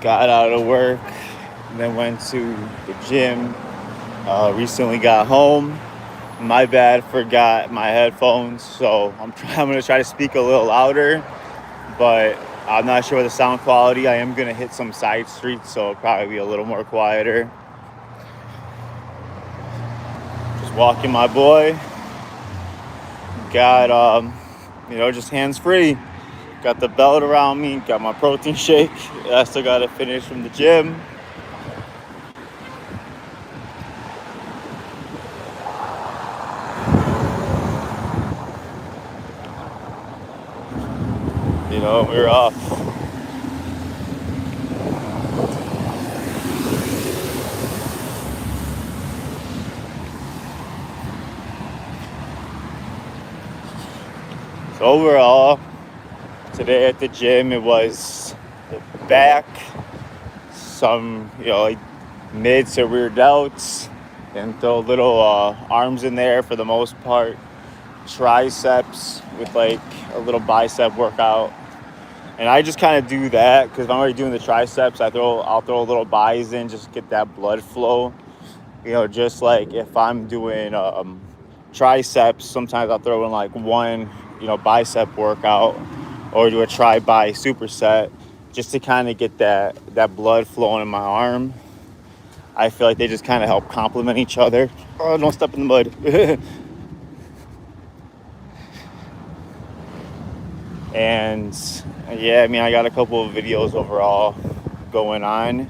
got out of work, and then went to the gym. Recently got home. My bad, forgot my headphones, so I'm gonna try to speak a little louder, but I'm not sure what the sound quality. I am gonna hit some side streets, so it'll probably be a little more quieter. Just walking my boy. Got just hands free. Got the belt around me. Got my protein shake. I still gotta finish from the gym. We're off. So overall, today at the gym, it was the back, some, like mid to rear delts, and throw little arms in there for the most part. Triceps with like a little bicep workout. And I just kind of do that because if I'm already doing the triceps, I'll throw a little bis in just to get that blood flow. Just like if I'm doing triceps, sometimes I'll throw in like one, bicep workout or do a tri-bi superset just to kind of get that blood flowing in my arm. I feel like they just kind of help complement each other. Oh, don't step in the mud. And yeah, I got a couple of videos overall going on.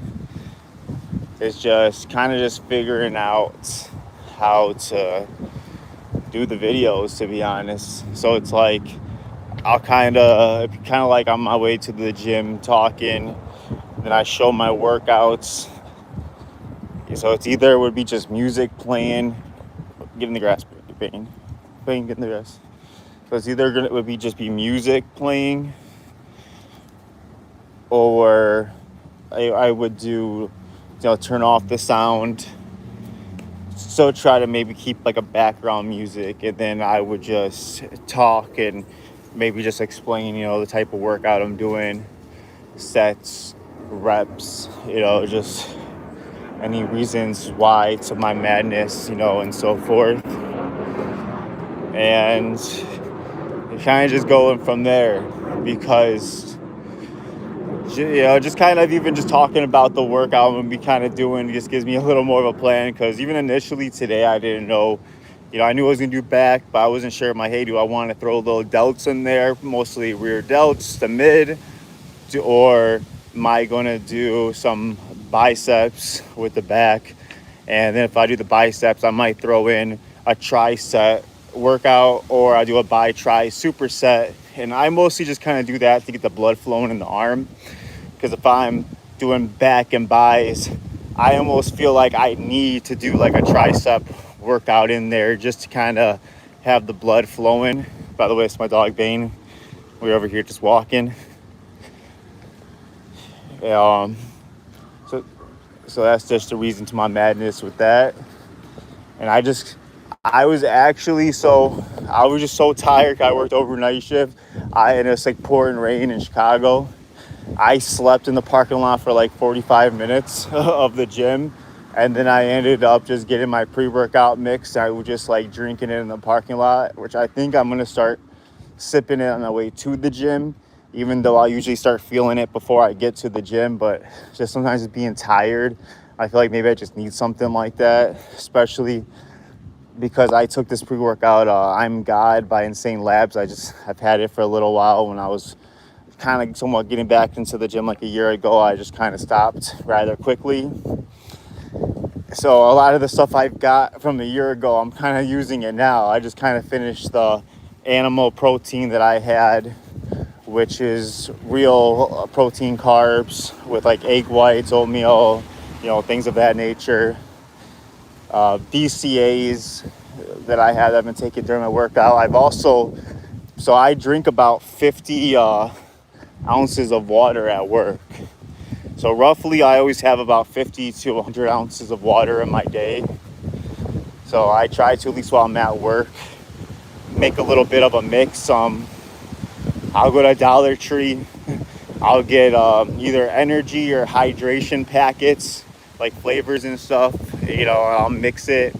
It's just kind of just figuring out how to do the videos, to be honest. So it's like I'll kind of like on my way to the gym talking, then I show my workouts. So it's either it would be just music playing, get in the grass, get in the grass. So it's either it would be just be music playing, or I would do, turn off the sound. So try to maybe keep like a background music, and then I would just talk and maybe just explain, the type of workout I'm doing, sets, reps, just any reasons why to my madness, and so forth. And kind of just going from there, because just kind of even just talking about the workout I'm gonna be kind of doing just gives me a little more of a plan. Because even initially today, I didn't know, I knew I was gonna do back, but I wasn't sure in my head, do I want to throw little delts in there, mostly rear delts, the mid, or am I gonna do some biceps with the back? And then if I do the biceps, I might throw in a tricep workout, or I do a bi-tri superset. And I mostly just kind of do that to get the blood flowing in the arm, because if I'm doing back and bis, I almost feel like I need to do like a tricep workout in there just to kind of have the blood flowing. By the way, it's my dog Bane. We're over here just walking. So that's just the reason to my madness with that. And I was just so tired. I worked overnight shift. And it's like pouring rain in Chicago. I slept in the parking lot for like 45 minutes of the gym. And then I ended up just getting my pre-workout mix. I was just like drinking it in the parking lot, which I think I'm going to start sipping it on the way to the gym, even though I usually start feeling it before I get to the gym. But just sometimes being tired, I feel like maybe I just need something like that, especially because I took this pre-workout, I'm God by Insane Labs. I've had it for a little while. When I was kind of somewhat getting back into the gym like a year ago, I just kind of stopped rather quickly. So a lot of the stuff I've got from a year ago, I'm kind of using it now. I just kind of finished the animal protein that I had, which is real protein carbs with like egg whites, oatmeal, things of that nature. BCAAs that I've been taking during my workout. I drink about 50 ounces of water at work. So roughly I always have about 50 to 100 ounces of water in my day. So I try to, at least while I'm at work, make a little bit of a mix. I'll go to Dollar Tree I'll get either energy or hydration packets, like flavors and stuff. I'll mix it.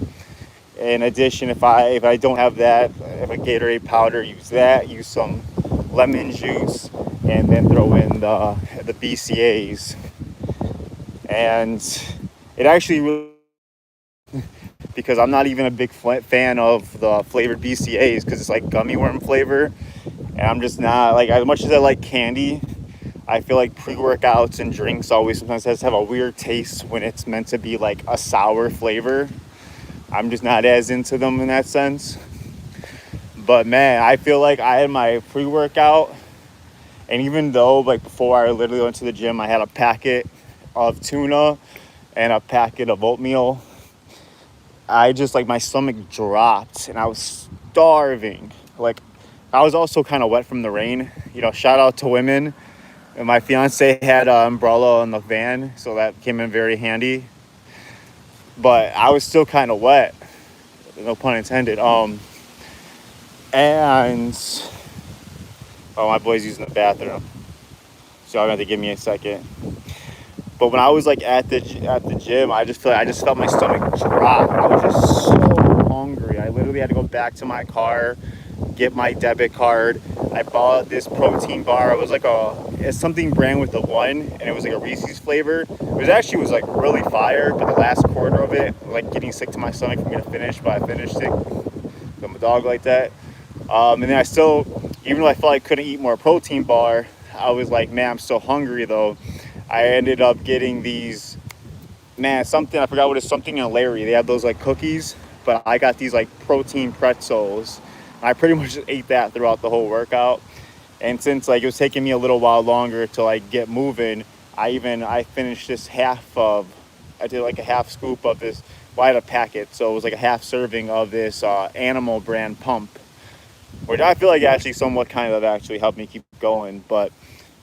In addition, if I don't have that, if a Gatorade powder, use that. Use some lemon juice, and then throw in the BCAs. And it actually really, because I'm not even a big fan of the flavored BCAs because it's like gummy worm flavor, and I'm just not like, as much as I like candy. I feel like pre-workouts and drinks always sometimes have a weird taste when it's meant to be like a sour flavor. I'm just not as into them in that sense. But man, I feel like I had my pre-workout, and even though like before I literally went to the gym, I had a packet of tuna and a packet of oatmeal, I just like my stomach dropped and I was starving. Like I was also kind of wet from the rain. Shout out to women. And my fiance had an umbrella in the van, so that came in very handy. But I was still kind of wet, no pun intended. And my boy's using the bathroom, so I'm gonna have to give me a second. But when I was like at the gym, I just felt my stomach drop. I was just so hungry. I literally had to go back to my car, get my debit card. I bought this protein bar. It was like it's something brand with the one, and it was like a Reese's flavor. It was like really fire, but the last quarter of it, like getting sick to my stomach for me to finish, but I finished it. I'm a dog like that. And then I still, even though I felt like I couldn't eat more protein bar, I was like, man, I'm so hungry though. I ended up getting these, man, something, I forgot what it's, something in Larry. They have those like cookies, but I got these like protein pretzels. I pretty much just ate that throughout the whole workout. And since like it was taking me a little while longer to like get moving, I finished I did like a half scoop of this. Well, I had a packet, so it was like a half serving of this Animal brand pump, which I feel like actually somewhat kind of actually helped me keep going. But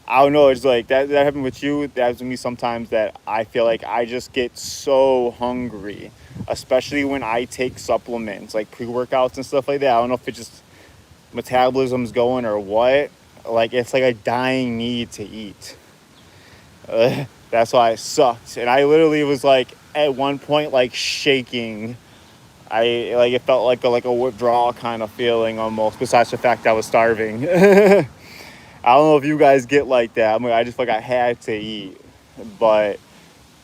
I don't know, it's like that happened with you. That happens with me sometimes, that I feel like I just get so hungry, especially when I take supplements like pre-workouts and stuff like that. I don't know if it's just metabolism's going or what. Like it's like a dying need to eat. That's why it sucked. And I literally was like at one point like shaking. It felt like a withdrawal kind of feeling almost, besides the fact I was starving. I don't know if you guys get like that. I mean, I just felt like I had to eat, but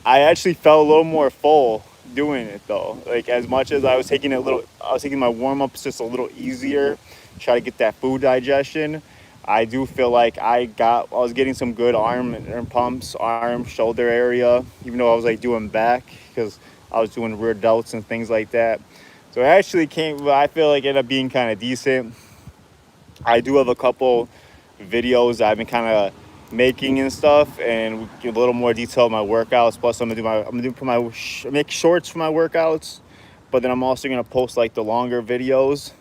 I actually felt a little more full doing it though. Like as much as I was taking my warm-ups just a little easier, try to get that food digestion. I do feel like I was getting some good arm pumps, arm, shoulder area, even though I was like doing back because I was doing rear delts and things like that. So it actually I feel like it ended up being kind of decent. I do have a couple videos I've been kind of making and stuff, and give a little more detail of my workouts. Plus, I'm gonna make shorts for my workouts, but then I'm also gonna post like the longer videos.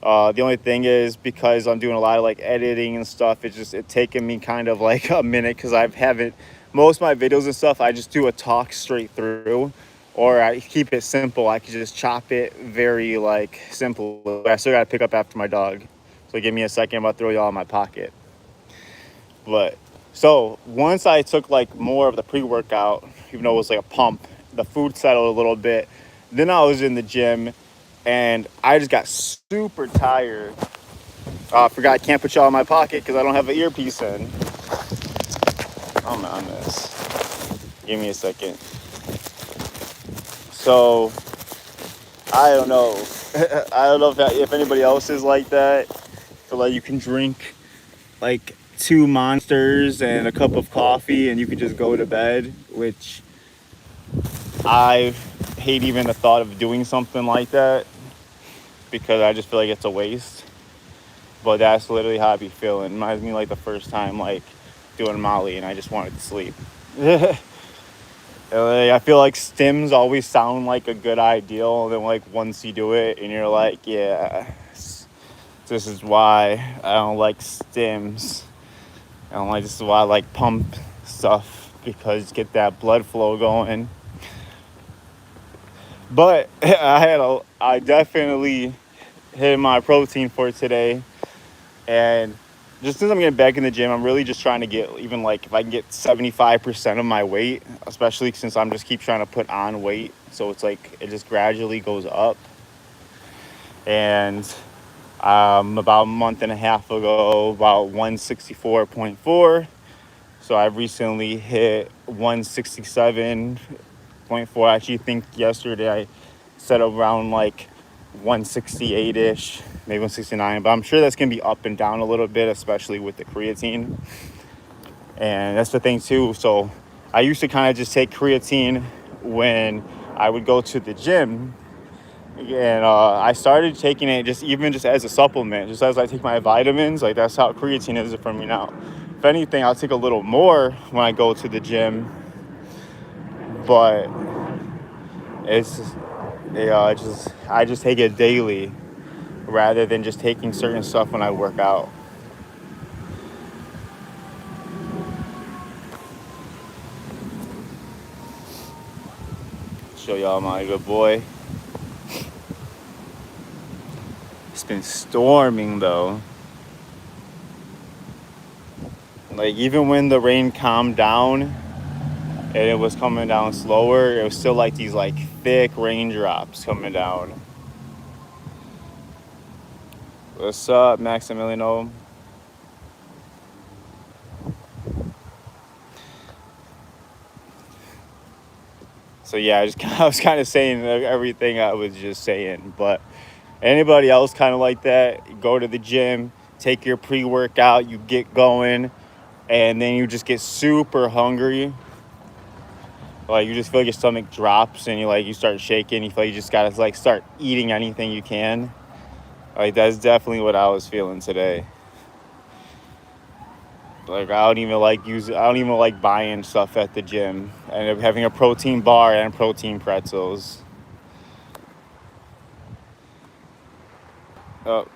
The only thing is, because I'm doing a lot of like editing and stuff, it's taken me kind of like a minute, because I haven't, most of my videos and stuff, I just do a talk straight through, or I keep it simple. I can just chop it very like simple. I still gotta pick up after my dog. So give me a second, I'm about to throw y'all in my pocket. But so once I took like more of the pre-workout, even though it was like a pump, the food settled a little bit. Then I was in the gym and I just got super tired. I forgot I can't put y'all in my pocket because I don't have an earpiece in. Oh man, on this. Give me a second. So I don't know. I don't know if anybody else is like that. So like you can drink like 2 Monsters and a cup of coffee and you can just go to bed, which I hate even the thought of doing something like that, because I just feel like it's a waste. But that's literally how I be feeling. It reminds me like the first time like doing Molly and I just wanted to sleep. I feel like stims always sound like a good ideal, and then like once you do it and you're like, yeah, this is why I don't like stims. This is why I like pump stuff, because get that blood flow going. But I definitely hit my protein for today, and just since I'm getting back in the gym, I'm really just trying to get even like if I can get 75% of my weight, especially since I'm just keep trying to put on weight. So it's like it just gradually goes up. And about a month and a half ago, about 164.4. So I've recently hit 167.4. I actually think yesterday I set around like 168-ish, maybe 169. But I'm sure that's going to be up and down a little bit, especially with the creatine. And that's the thing too. So I used to kind of just take creatine when I would go to the gym. And I started taking it just as a supplement, just as I take my vitamins. Like that's how creatine is for me now. If anything, I'll take a little more when I go to the gym, but it's I just take it daily rather than just taking certain stuff when I work out. Show y'all my good boy. It's been storming though. Like even when the rain calmed down and it was coming down slower, it was still like these like thick raindrops coming down. What's up, Maximiliano? So yeah, I was kind of saying everything I was just saying, but anybody else kind of like that, go to the gym, take your pre-workout, you get going, and then you just get super hungry. Like you just feel like your stomach drops and you start shaking. You feel like you just gotta like start eating anything you can. Like that's definitely what I was feeling today. Like I don't even like buying stuff at the gym and having a protein bar and protein pretzels. Oh,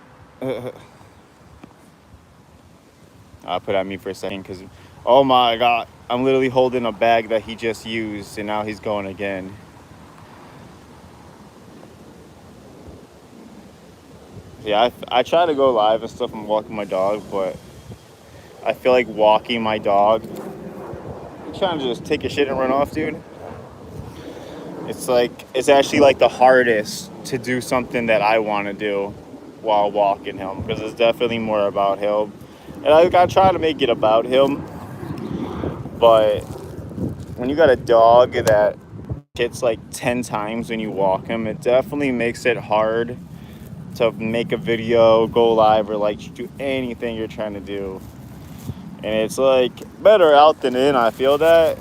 I'll put on me for a second because, oh my God, I'm literally holding a bag that he just used and now he's going again. Yeah, I try to go live and stuff and walking my dog, but I feel like walking my dog, I'm trying to just take a shit and run off, dude. It's actually like the hardest to do something that I want to do while walking him because it's definitely more about him. And I try to make it about him, but when you got a dog that hits like 10 times when you walk him, it definitely makes it hard to make a video, go live, or like do anything you're trying to do. And it's like better out than in, I feel that.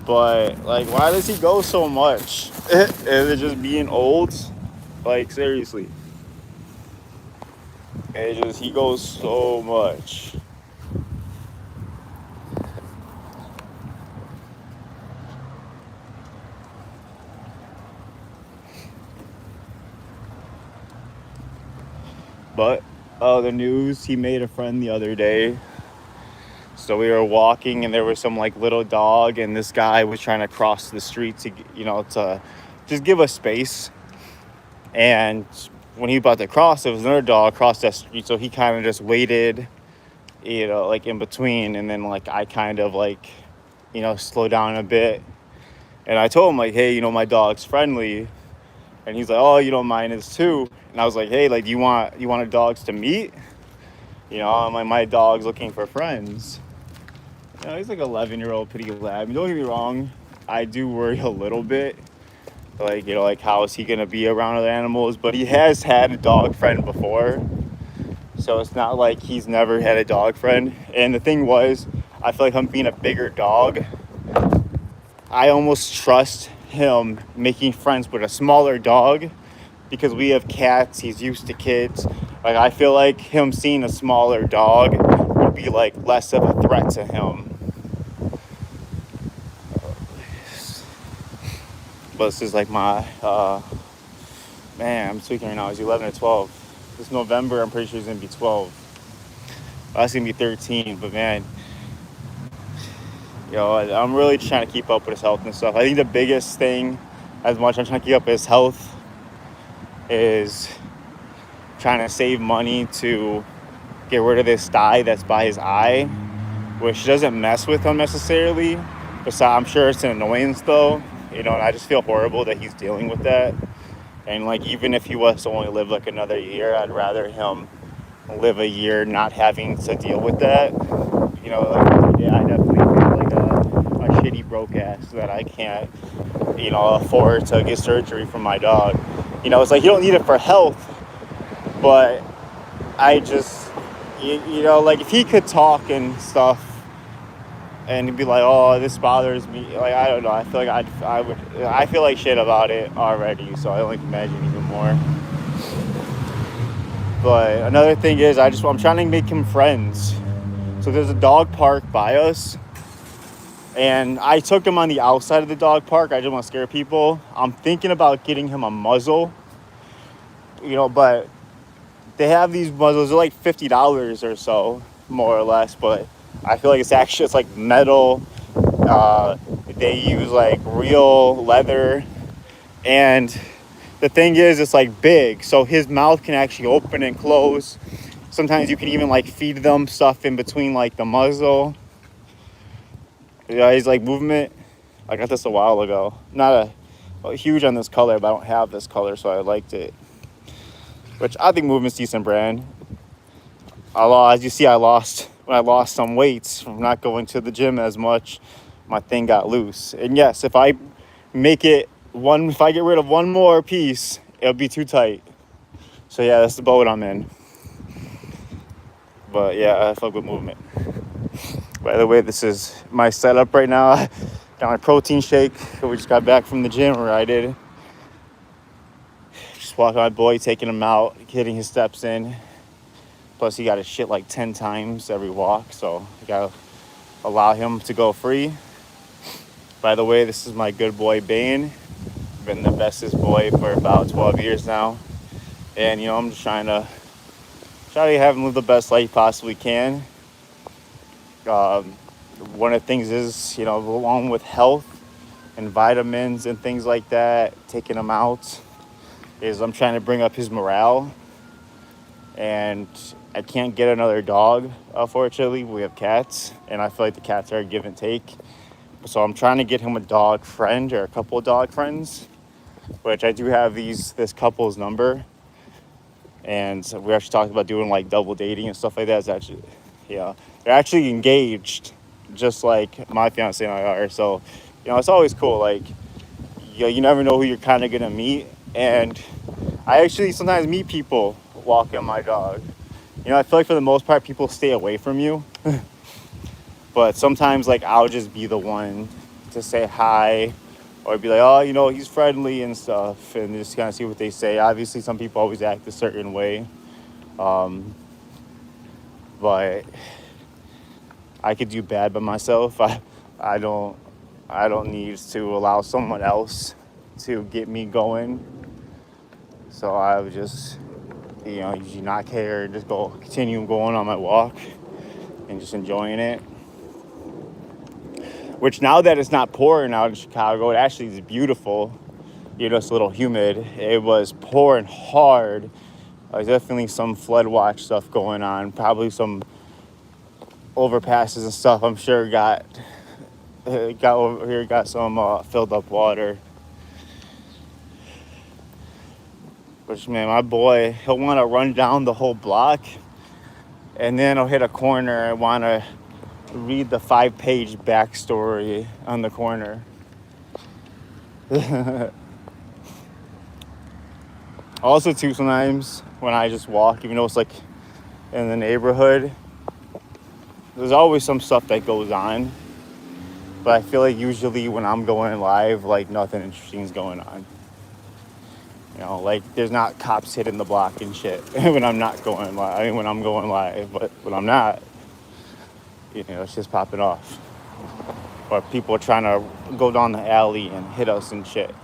But like, why does he go so much? Is it just being old? Like seriously. He goes so much. But the news, he made a friend the other day. So we were walking and there was some like little dog and this guy was trying to cross the street to just give us space. And when he was about to cross, there was another dog across that street. So he kind of just waited, like in between. And then like I kind of like, slow down a bit. And I told him like, hey, my dog's friendly. And he's like, oh, mine is too. And I was like, hey, like, you want our dogs to meet? I'm like, my dog's looking for friends. He's like 11-year-old pretty lab. Don't get me wrong, I do worry a little bit. Like, like how is he gonna be around other animals? But he has had a dog friend before. So it's not like he's never had a dog friend. And the thing was, I feel like him being a bigger dog, I almost trust him making friends with a smaller dog because we have cats, he's used to kids. Like I feel like him seeing a smaller dog would be like less of a threat to him. But this is like my man, I'm tweaking right now. He's 11 or 12. This November I'm pretty sure he's gonna be 12. That's gonna be 13, but man, I'm really trying to keep up with his health and stuff. I think the biggest thing, as much I'm trying to keep up with his health, is trying to save money to get rid of this dye that's by his eye, which doesn't mess with him necessarily. But I'm sure it's an annoyance though, you know, and I just feel horrible that he's dealing with that. And like, even if he was to only live like another year, I'd rather him live a year not having to deal with that. You know, like, yeah, I definitely feel like a shitty broke ass that I can't, you know, afford to get surgery for my dog. You know, it's like, you don't need it for health, but I just, you know, like if he could talk and stuff and he'd be like, oh, this bothers me. Like, I don't know. I feel like I feel like shit about it already. So I don't imagine even more. But another thing is, I'm trying to make him friends. So there's a dog park by us, and I took him on the outside of the dog park. I didn't want to scare people. I'm thinking about getting him a muzzle, you know, but they have these muzzles. They're like $50 or so, more or less, but I feel like it's like metal. They use like real leather, and the thing is, it's like big, so his mouth can actually open and close. Sometimes you can even like feed them stuff in between like the muzzle. Yeah, he's like movement. I got this a while ago. Not a huge on this color, but I don't have this color, so I liked it. Which I think movement's decent brand. As you see, when I lost some weights from not going to the gym as much, my thing got loose. And yes, if I get rid of one more piece, it'll be too tight. So yeah, that's the boat I'm in. But yeah, I fuck with movement. By the way, this is my setup right now. I got my protein shake. We just got back from the gym where I did. Just walking my boy, taking him out, getting his steps in. Plus, he got his shit like 10 times every walk, so I gotta allow him to go free. By the way, this is my good boy Bane. Been the bestest boy for about 12 years now. And, you know, I'm just trying to have him live the best life he possibly can. One of the things is, you know, along with health and vitamins and things like that, taking him out, is I'm trying to bring up his morale. And I can't get another dog, unfortunately. We have cats, and I feel like the cats are a give and take. So I'm trying to get him a dog friend or a couple of dog friends, which I do have this couple's number. And so we actually talked about doing like double dating and stuff like that. It's actually, yeah, they're actually engaged, just like my fiance and I are. So, you know, it's always cool. Like, you never know who you're kind of gonna meet. And I actually sometimes meet people walking my dog. You know, I feel like for the most part, people stay away from you. But sometimes, like, I'll just be the one to say hi or be like, oh, you know, he's friendly and stuff, and just kind of see what they say. Obviously, some people always act a certain way. But I could do bad by myself. I don't need to allow someone else to get me going. So I would just, you know, usually not care and just continue going on my walk and just enjoying it. Which now that it's not pouring out in Chicago, it actually is beautiful. You know, it's a little humid. It was pouring hard. There's definitely some flood watch stuff going on. Probably some overpasses and stuff. I'm sure got over here, got some filled up water. Which, man, my boy, he'll want to run down the whole block, and then he'll hit a corner and want to read the 5-page backstory on the corner. Also, too, sometimes when I just walk, even though it's like in the neighborhood, there's always some stuff that goes on. But I feel like usually when I'm going live, like nothing interesting is going on. You know, like there's not cops hitting the block and shit when I'm not going live. I mean, when I'm going live, but when I'm not, you know, it's just popping off. Or people trying to go down the alley and hit us and shit.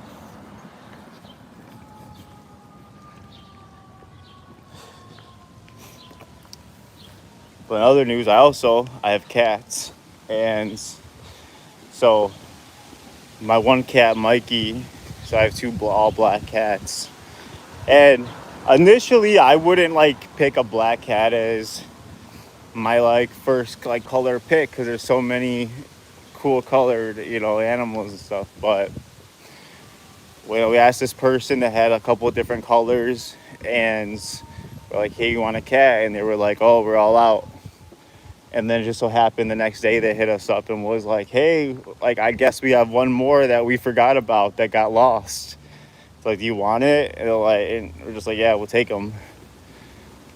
But in other news, I have cats. And so my one cat, Mikey, so I have two all black cats. And initially I wouldn't like pick a black cat as my like first like color pick because there's so many cool colored, you know, animals and stuff. But we asked this person that had a couple of different colors, and we're like, hey, you want a cat? And they were like, oh, we're all out. And then it just so happened the next day they hit us up and was like, hey, like, I guess we have one more that we forgot about that got lost. It's like, do you want it? And we're just like, yeah, we'll take him.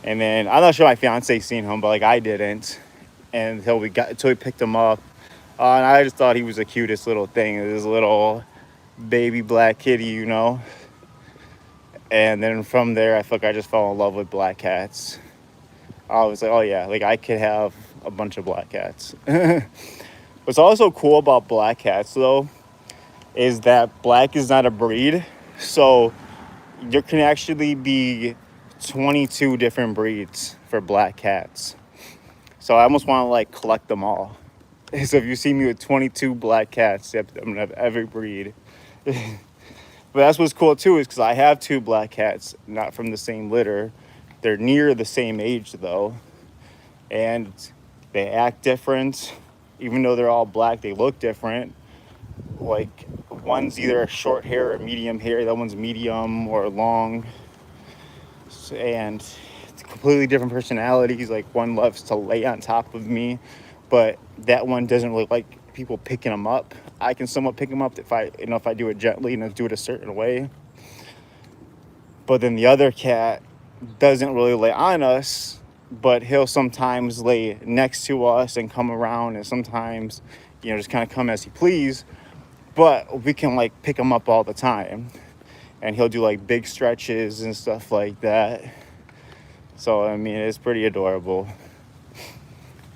And then I'm not sure my fiance seen him, but like I didn't. And until we picked him up. And I just thought he was the cutest little thing. This little baby black kitty, you know. And then from there, I feel like I just fell in love with black cats. I was like, oh yeah, like I could have a bunch of black cats. What's also cool about black cats though is that black is not a breed. So there can actually be 22 different breeds for black cats. So I almost want to like collect them all. So if you see me with 22 black cats, I'm gonna have every breed. But that's what's cool too, is because I have 2 black cats, not from the same litter. They're near the same age though, and they act different. Even though they're all black, they look different. Like one's either short hair or medium hair, that one's medium or long, and it's completely different personalities. Like one loves to lay on top of me, but that one doesn't really like people picking them up. I can somewhat pick them up if I do it gently and do it a certain way. But then the other cat doesn't really lay on us, but he'll sometimes lay next to us and come around, and sometimes, you know, just kind of come as he please. But we can like pick him up all the time, and he'll do like big stretches and stuff like that. So I mean, it's pretty adorable.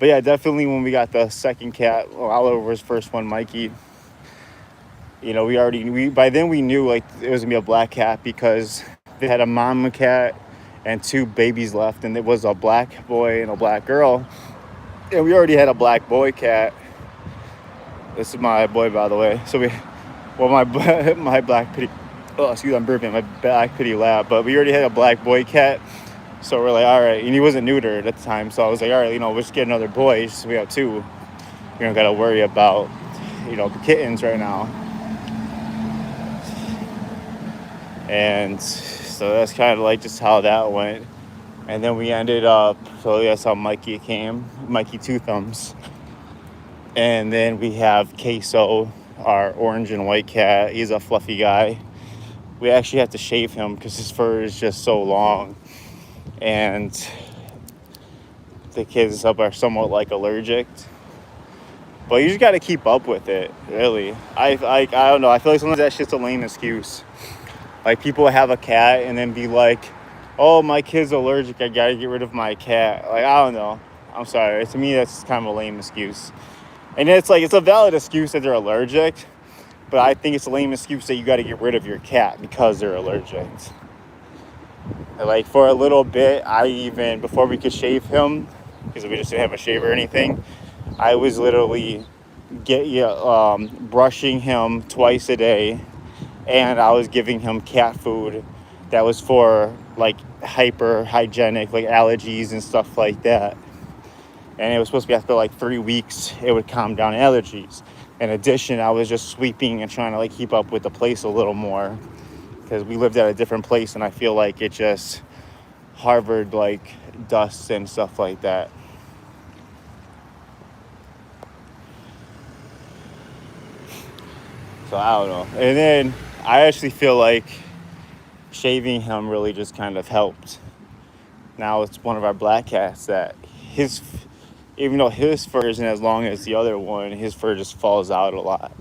But yeah, definitely when we got the second cat, Oliver's first one, Mikey, you know, by then we knew like it was gonna be a black cat because they had a mama cat and 2 babies left, and it was a black boy and a black girl. And we already had a black boy cat. This is my boy, by the way. So my black pity, I'm burping, my black pity lab. But we already had a black boy cat. So we're like, all right, and he wasn't neutered at the time. So I was like, all right, you know, we'll just get another boy. So we have 2. We don't got to worry about, you know, the kittens right now. And so that's kind of like just how that went. And then we ended up, so that's how Mikey came, Mikey Two Thumbs. And then we have Queso, our orange and white cat. He's a fluffy guy. We actually have to shave him because his fur is just so long. And the kids are somewhat like allergic. But you just got to keep up with it, really. I don't know. I feel like sometimes that shit's a lame excuse. Like people have a cat and then be like, oh, my kid's allergic, I gotta get rid of my cat. Like, I don't know. I'm sorry. To me, that's kind of a lame excuse. And it's like, it's a valid excuse that they're allergic, but I think it's a lame excuse that you gotta get rid of your cat because they're allergic. Like, for a little bit, before we could shave him, because we just didn't have a shave or anything, I was literally brushing him twice a day, and I was giving him cat food that was for like hyper hygienic, like allergies and stuff like that. And it was supposed to be after like 3 weeks, it would calm down allergies. In addition, I was just sweeping and trying to like keep up with the place a little more because we lived at a different place, and I feel like it just harbored like dust and stuff like that. So I don't know. And then I actually feel like shaving him really just kind of helped. Now it's one of our black cats that even though his fur isn't as long as the other one, his fur just falls out a lot.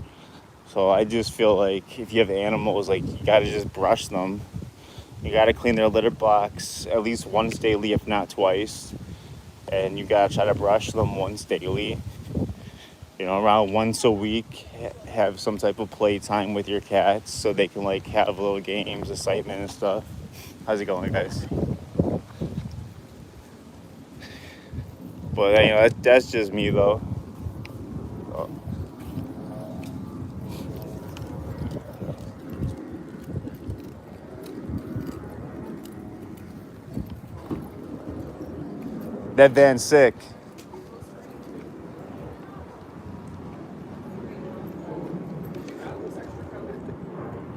So I just feel like if you have animals, like you gotta just brush them. You gotta clean their litter box at least once daily, if not twice. And you gotta try to brush them once daily. You know, around once a week, have some type of playtime with your cats so they can like have little games, excitement and stuff. How's it going, guys? But you know, that's just me though. Oh. That van's sick.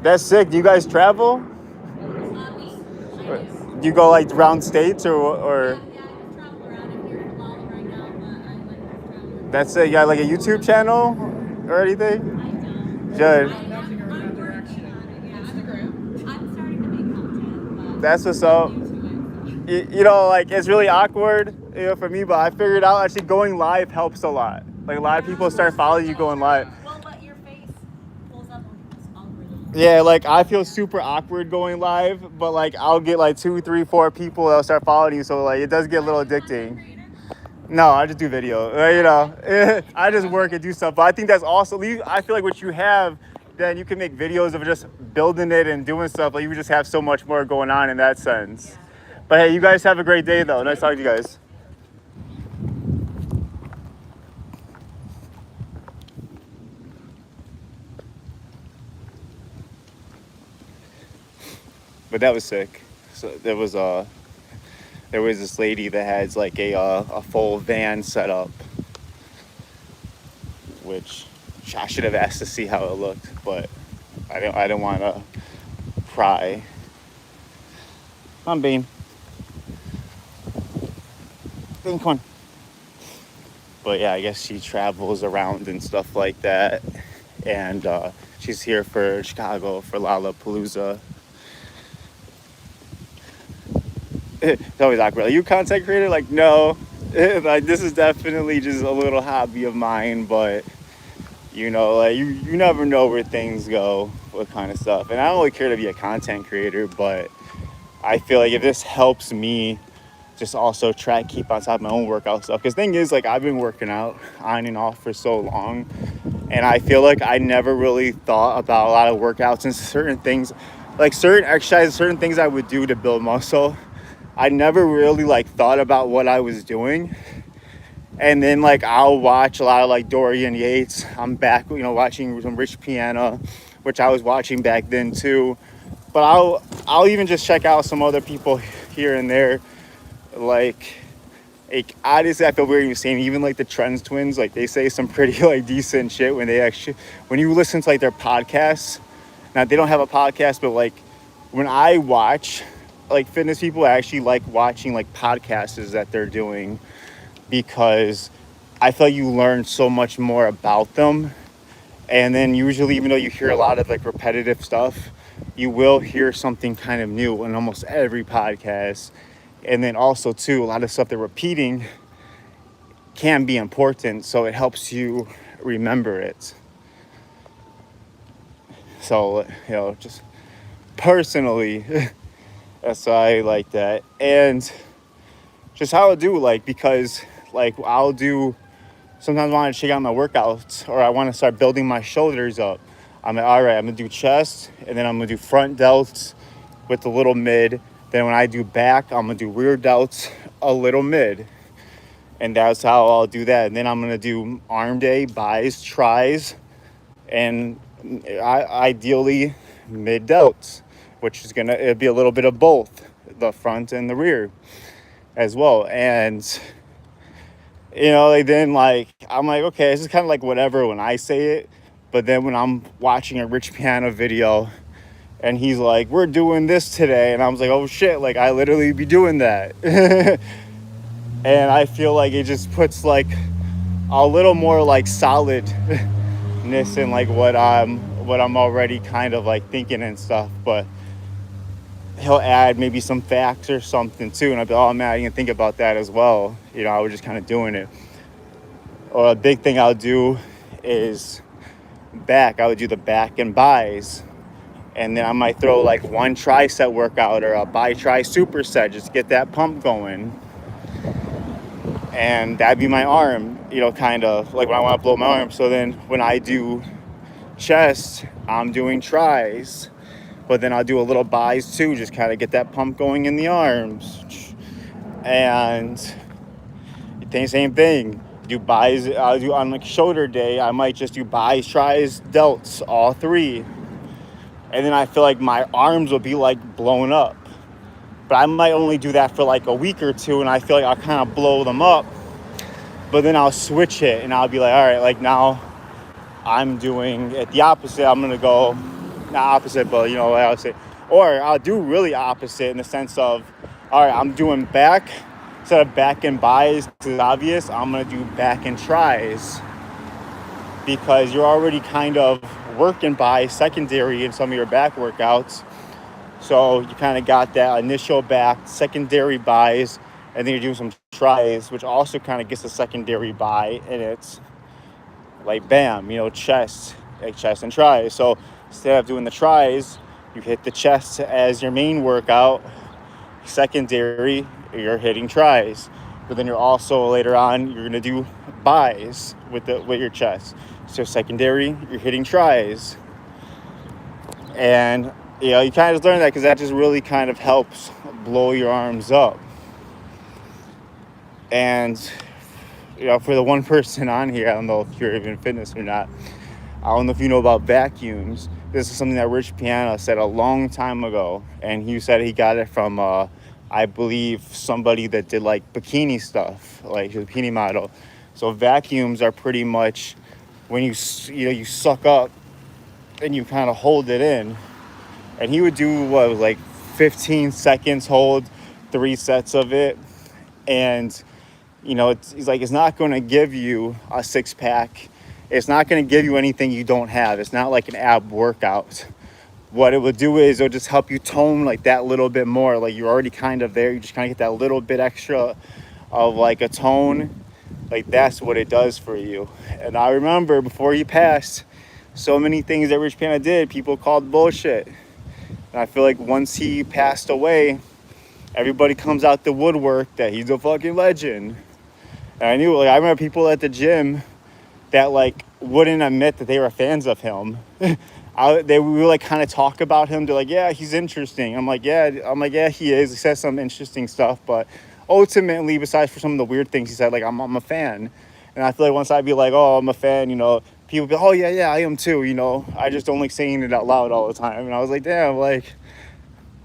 That's sick. Do you guys travel? Do you go like around states or? Yeah, I just travel around. I'm here for Lala right now, but I like to travel. That's it. You got like a YouTube channel or anything? I don't. Good. I'm working on it. Yeah, I'm starting to make content, but That's what's I'm up. new to it. You know, like it's really awkward, for me, but I figured out actually going live helps a lot. Like a lot of people start following you going live. Well, but your face pulls up on people's algorithm. Yeah, like I feel super awkward going live, but like I'll get like 2, 3, 4 people that'll start following you, so like it does get a little addicting. No, I just do video. I just work and do stuff. But I think that's also, I feel like what you have, then you can make videos of just building it and doing stuff. Like you just have so much more going on in that sense. Yeah. But hey, you guys have a great day though. Nice talking to you guys. But that was sick. So there was this lady that has like a full van set up, which I should have asked to see how it looked, but I didn't want to pry. Come on, Bean. Bean, come on. But yeah, I guess she travels around and stuff like that, and she's here for Chicago for Lollapalooza. It's always awkward. Are you a content creator? Like, no. Like, this is definitely just a little hobby of mine, but like you never know where things go, what kind of stuff. And I don't really care to be a content creator, but I feel like if this helps me just also keep on top of my own workout stuff. Because thing is, like, I've been working out on and off for so long, and I feel like I never really thought about a lot of workouts and certain things, like certain exercises, certain things I would do to build muscle. I never really like thought about what I was doing. And then like I'll watch a lot of like Dorian Yates. I'm back, watching some Rich Piana, which I was watching back then too. But I'll even just check out some other people here and there. Like honestly, I feel weird even saying, even like the Trends twins, like they say some pretty like decent shit when you listen to like their podcasts. Now they don't have a podcast, but like when I watch like fitness people, I actually like watching like podcasts that they're doing, because I feel like you learn so much more about them. And then usually, even though you hear a lot of like repetitive stuff, you will hear something kind of new in almost every podcast. And then also too, a lot of stuff they're repeating can be important, so it helps you remember it. So, just personally, that's why I like that. And just how I do, like, because like I'll do, sometimes I want to check out my workouts, or I want to start building my shoulders up. I'm like, all right, I'm gonna do chest, and then I'm gonna do front delts with a little mid. Then when I do back, I'm gonna do rear delts, a little mid. And that's how I'll do that. And then I'm gonna do arm day, buys, tries, and ideally mid delts, which is it'll be a little bit of both, the front and the rear as well. And like then like I'm like, okay, this is kind of like whatever when I say it, but then when I'm watching a Rich Piana video and he's like, we're doing this today, and I was like, oh shit, like I literally be doing that. And I feel like it just puts like a little more like solidness in like what I'm already kind of like thinking and stuff. But he'll add maybe some facts or something too, and I'll be, oh man, I didn't think about that as well. I was just kind of doing it. Or a big thing I'll do is back. I would do the back and buys, and then I might throw like one tricep workout or a bi-tri superset, just get that pump going. And that'd be my arm, kind of like when I want to blow my arm. So then when I do chest, I'm doing tries, but then I'll do a little buys too, just kind of get that pump going in the arms. And same thing, do buys. I'll do on like shoulder day, I might just do buys, tries, delts, all three. And then I feel like my arms will be like blown up. But I might only do that for like a week or two, and I feel like I'll kind of blow them up. But then I'll switch it, and I'll be like, all right, like now I'm doing it the opposite. I'm going to go not opposite, but you know what I'll say. Or I'll do really opposite in the sense of, all right, I'm doing back. Instead of back and buys, because it's obvious, I'm going to do back and tries. Because you're already kind of working by secondary in some of your back workouts. So you kind of got that initial back, secondary buys, and then you're doing some tries, which also kind of gets a secondary buy, and it's like bam, you know, chest, like chest and tries. So instead of doing the tries, you hit the chest as your main workout, secondary, you're hitting tries. But then you're also later on, you're gonna do buys with your chest. So secondary, you're hitting tries. And you know, you kind of just learn that because that just really kind of helps blow your arms up. And you know, for the one person on here, I don't know if you're even in fitness or not, I don't know if you know about vacuums. This is something that Rich Piana said a long time ago, and he said he got it from I believe somebody that did like bikini stuff, like a bikini model. So vacuums are pretty much when you suck up and you kind of hold it in. And he would do what was like 15 seconds hold, 3 sets of it. And you know, he's like, it's not going to give you a 6-pack. It's not going to give you anything you don't have. It's not like an ab workout. What it will do is it'll just help you tone like that little bit more. Like you're already kind of there. You just kind of get that little bit extra of like a tone. Like that's what it does for you. And I remember before he passed, so many things that Rich Piana did, people called bullshit. And I feel like once he passed away, everybody comes out the woodwork that he's a fucking legend. And I knew, like, I remember people at the gym that like wouldn't admit that they were fans of him. They would like kind of talk about him. They're like, yeah, he's interesting. I'm like, yeah, he is. He says some interesting stuff, but ultimately, besides for some of the weird things he said, like I'm a fan. And I feel like once I'd be like, oh, I'm a fan, you know, people be, oh yeah, I am too. You know, I just don't like saying it out loud all the time. And I was like, damn, like,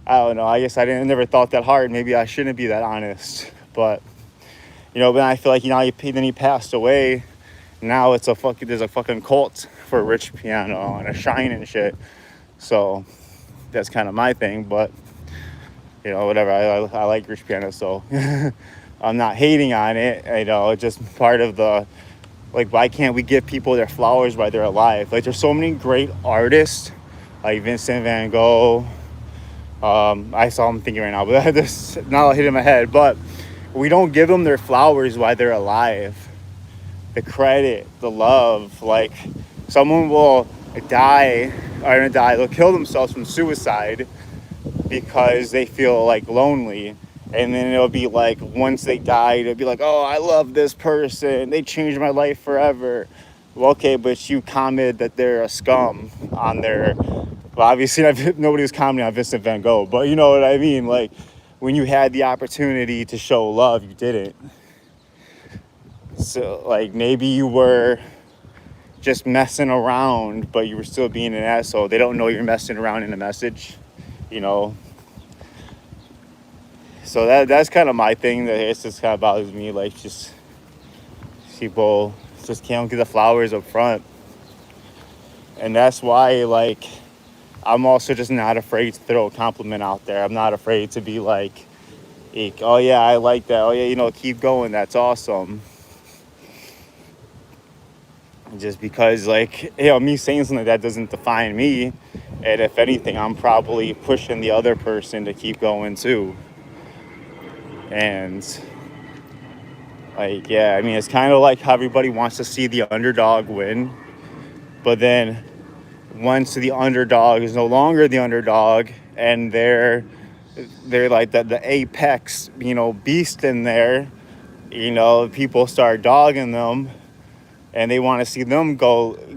I don't know. I guess never thought that hard. Maybe I shouldn't be that honest, but. You know, but I feel like, you know, then he passed away. Now there's a fucking cult for Rich Piano and a shine and shit. So that's kind of my thing, but you know, whatever. I like Rich Piano, so I'm not hating on it. You know, it's just part of the, like, why can't we give people their flowers while they're alive? Like, there's so many great artists, like Vincent Van Gogh. I saw him thinking right now, but this now hit in my head, but we don't give them their flowers while they're alive. The credit, the love. Like, someone will they'll kill themselves from suicide because they feel like lonely. And then it'll be like, once they die, it'll be like, oh, I love this person. They changed my life forever. Well, okay, but you commented that they're a scum on their, well, obviously nobody was commenting on Vincent Van Gogh, but you know what I mean? Like, when you had the opportunity to show love, you didn't. So, like, maybe you were just messing around, but you were still being an asshole. They don't know you're messing around in a message, you know. So that's kind of my thing. That it just kind of bothers me. Like, just people just can't get the flowers up front. And that's why, like, I'm also just not afraid to throw a compliment out there. I'm not afraid to be like, oh yeah, I like that. Oh yeah, you know, keep going. That's awesome. Just because, like, you know, me saying something like that doesn't define me. And if anything, I'm probably pushing the other person to keep going too. And like, yeah, I mean, it's kind of like how everybody wants to see the underdog win. But then once the underdog is no longer the underdog and they're like the apex, you know, beast in there, you know, people start dogging them and they want to see them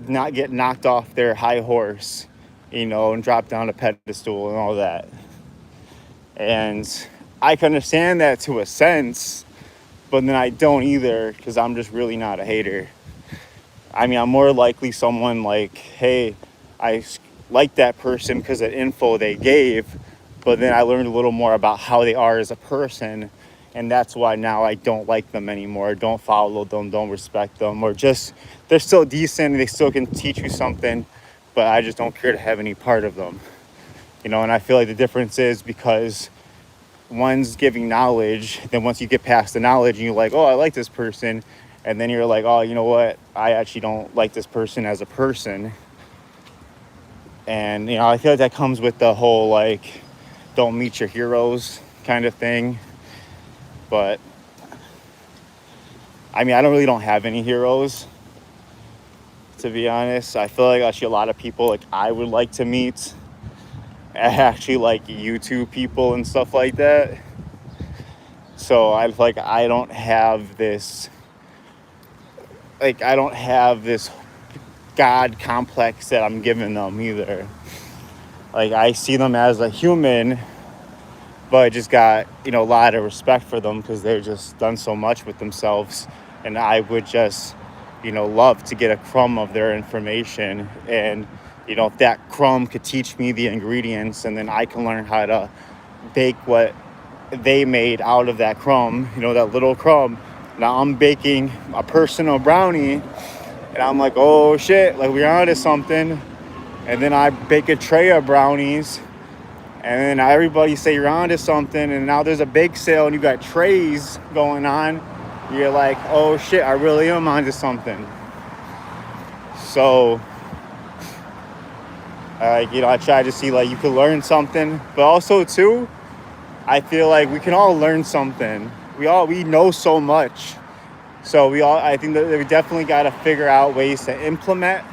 not get knocked off their high horse, you know, and drop down a pedestal and all that. And I can understand that to a sense, but then I don't either, because I'm just really not a hater. I mean, I'm more likely someone like, hey, I like that person because of the info they gave, but then I learned a little more about how they are as a person, and that's why now I don't like them anymore, don't follow them, don't respect them, or just, they're still decent, they still can teach you something, but I just don't care to have any part of them. And I feel like the difference is because one's giving knowledge, then once you get past the knowledge and you're like, oh, I like this person, and then you're like, oh, you know what, I actually don't like this person as a person. And I feel like that comes with the whole like don't meet your heroes kind of thing. But I mean, I don't have any heroes, to be honest. I feel like actually a lot of people like I would like to meet actually like YouTube people and stuff like that. So I like I don't have this God complex that I'm giving them either. Like I see them as a human, but I just got a lot of respect for them because they've just done so much with themselves, and I would just love to get a crumb of their information. And if that crumb could teach me the ingredients, and then I can learn how to bake what they made out of that crumb, that little crumb. Now I'm baking a personal brownie, and I'm like, oh shit, like we're onto something. And then I bake a tray of brownies, and then everybody say you're onto something, and now there's a bake sale and you got trays going on. You're like, oh shit, I really am onto something. So I try to see like you could learn something, but also too, I feel like we can all learn something. We know so much. So I think that we definitely got to figure out ways to implement.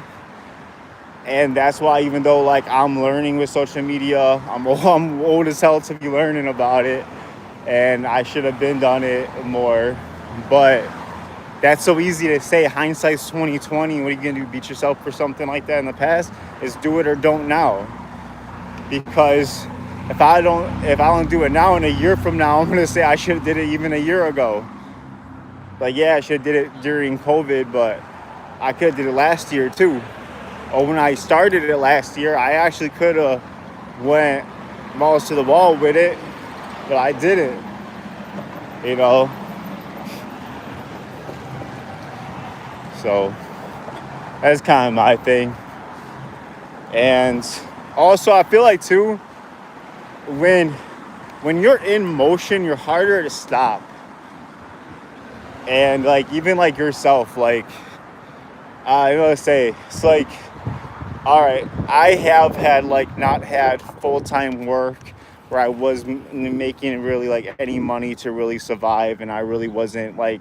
And that's why, even though like I'm learning with social media, I'm old as hell to be learning about it, and I should have been done it more. But that's so easy to say. Hindsight's 2020. What are you gonna do? Beat yourself for something like that in the past? Is do it or don't now. Because if I don't do it now, in a year from now, I'm gonna say I should have did it even a year ago. Like, yeah, I should have did it during COVID, but I could have did it last year too. Or when I started it last year, I actually could have went balls to the wall with it, but I didn't. So that's kind of my thing. And also, I feel like too, when you're in motion, you're harder to stop. And like even like yourself, like I don't know what to say. It's like, all right, I have had like not had full-time work where I was making really like any money to really survive, and I really wasn't like,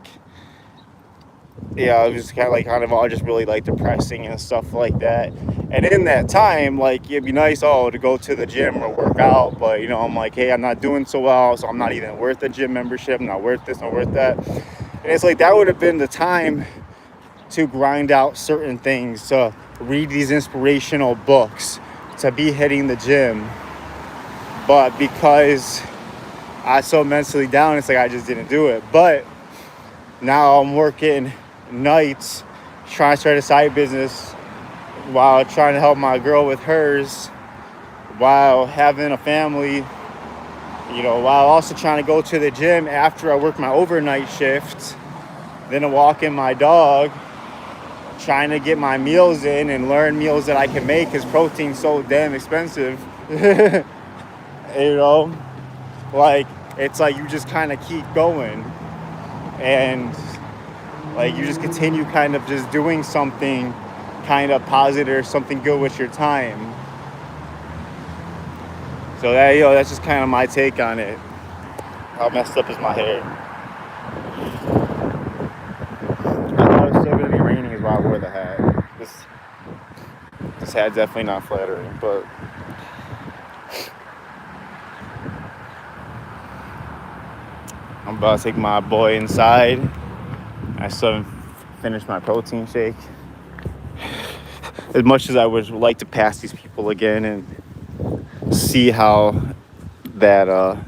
it was kind of all just really like depressing and stuff like that. And in that time, like it'd be nice to go to the gym or work out, but I'm like, hey, I'm not doing so well, so I'm not even worth a gym membership, I'm not worth this, not worth that. And it's like that would have been the time to grind out certain things, to read these inspirational books, to be hitting the gym. But because I was so mentally down, it's like I just didn't do it. But now I'm working nights, trying to start a side business while trying to help my girl with hers, while having a family, while also trying to go to the gym after I work my overnight shift, then walking my dog, trying to get my meals in and learn meals that I can make, because protein's so damn expensive. Like it's like you just kind of keep going, and like you just continue kind of just doing something kind of positive, something good with your time. So that that's just kind of my take on it. How messed up is my hair? I thought it was still gonna be raining is why I wore the hat. This hat's definitely not flattering, but I'm about to take my boy inside. I still haven't finished my protein shake. As much as I would like to pass these people again and see how that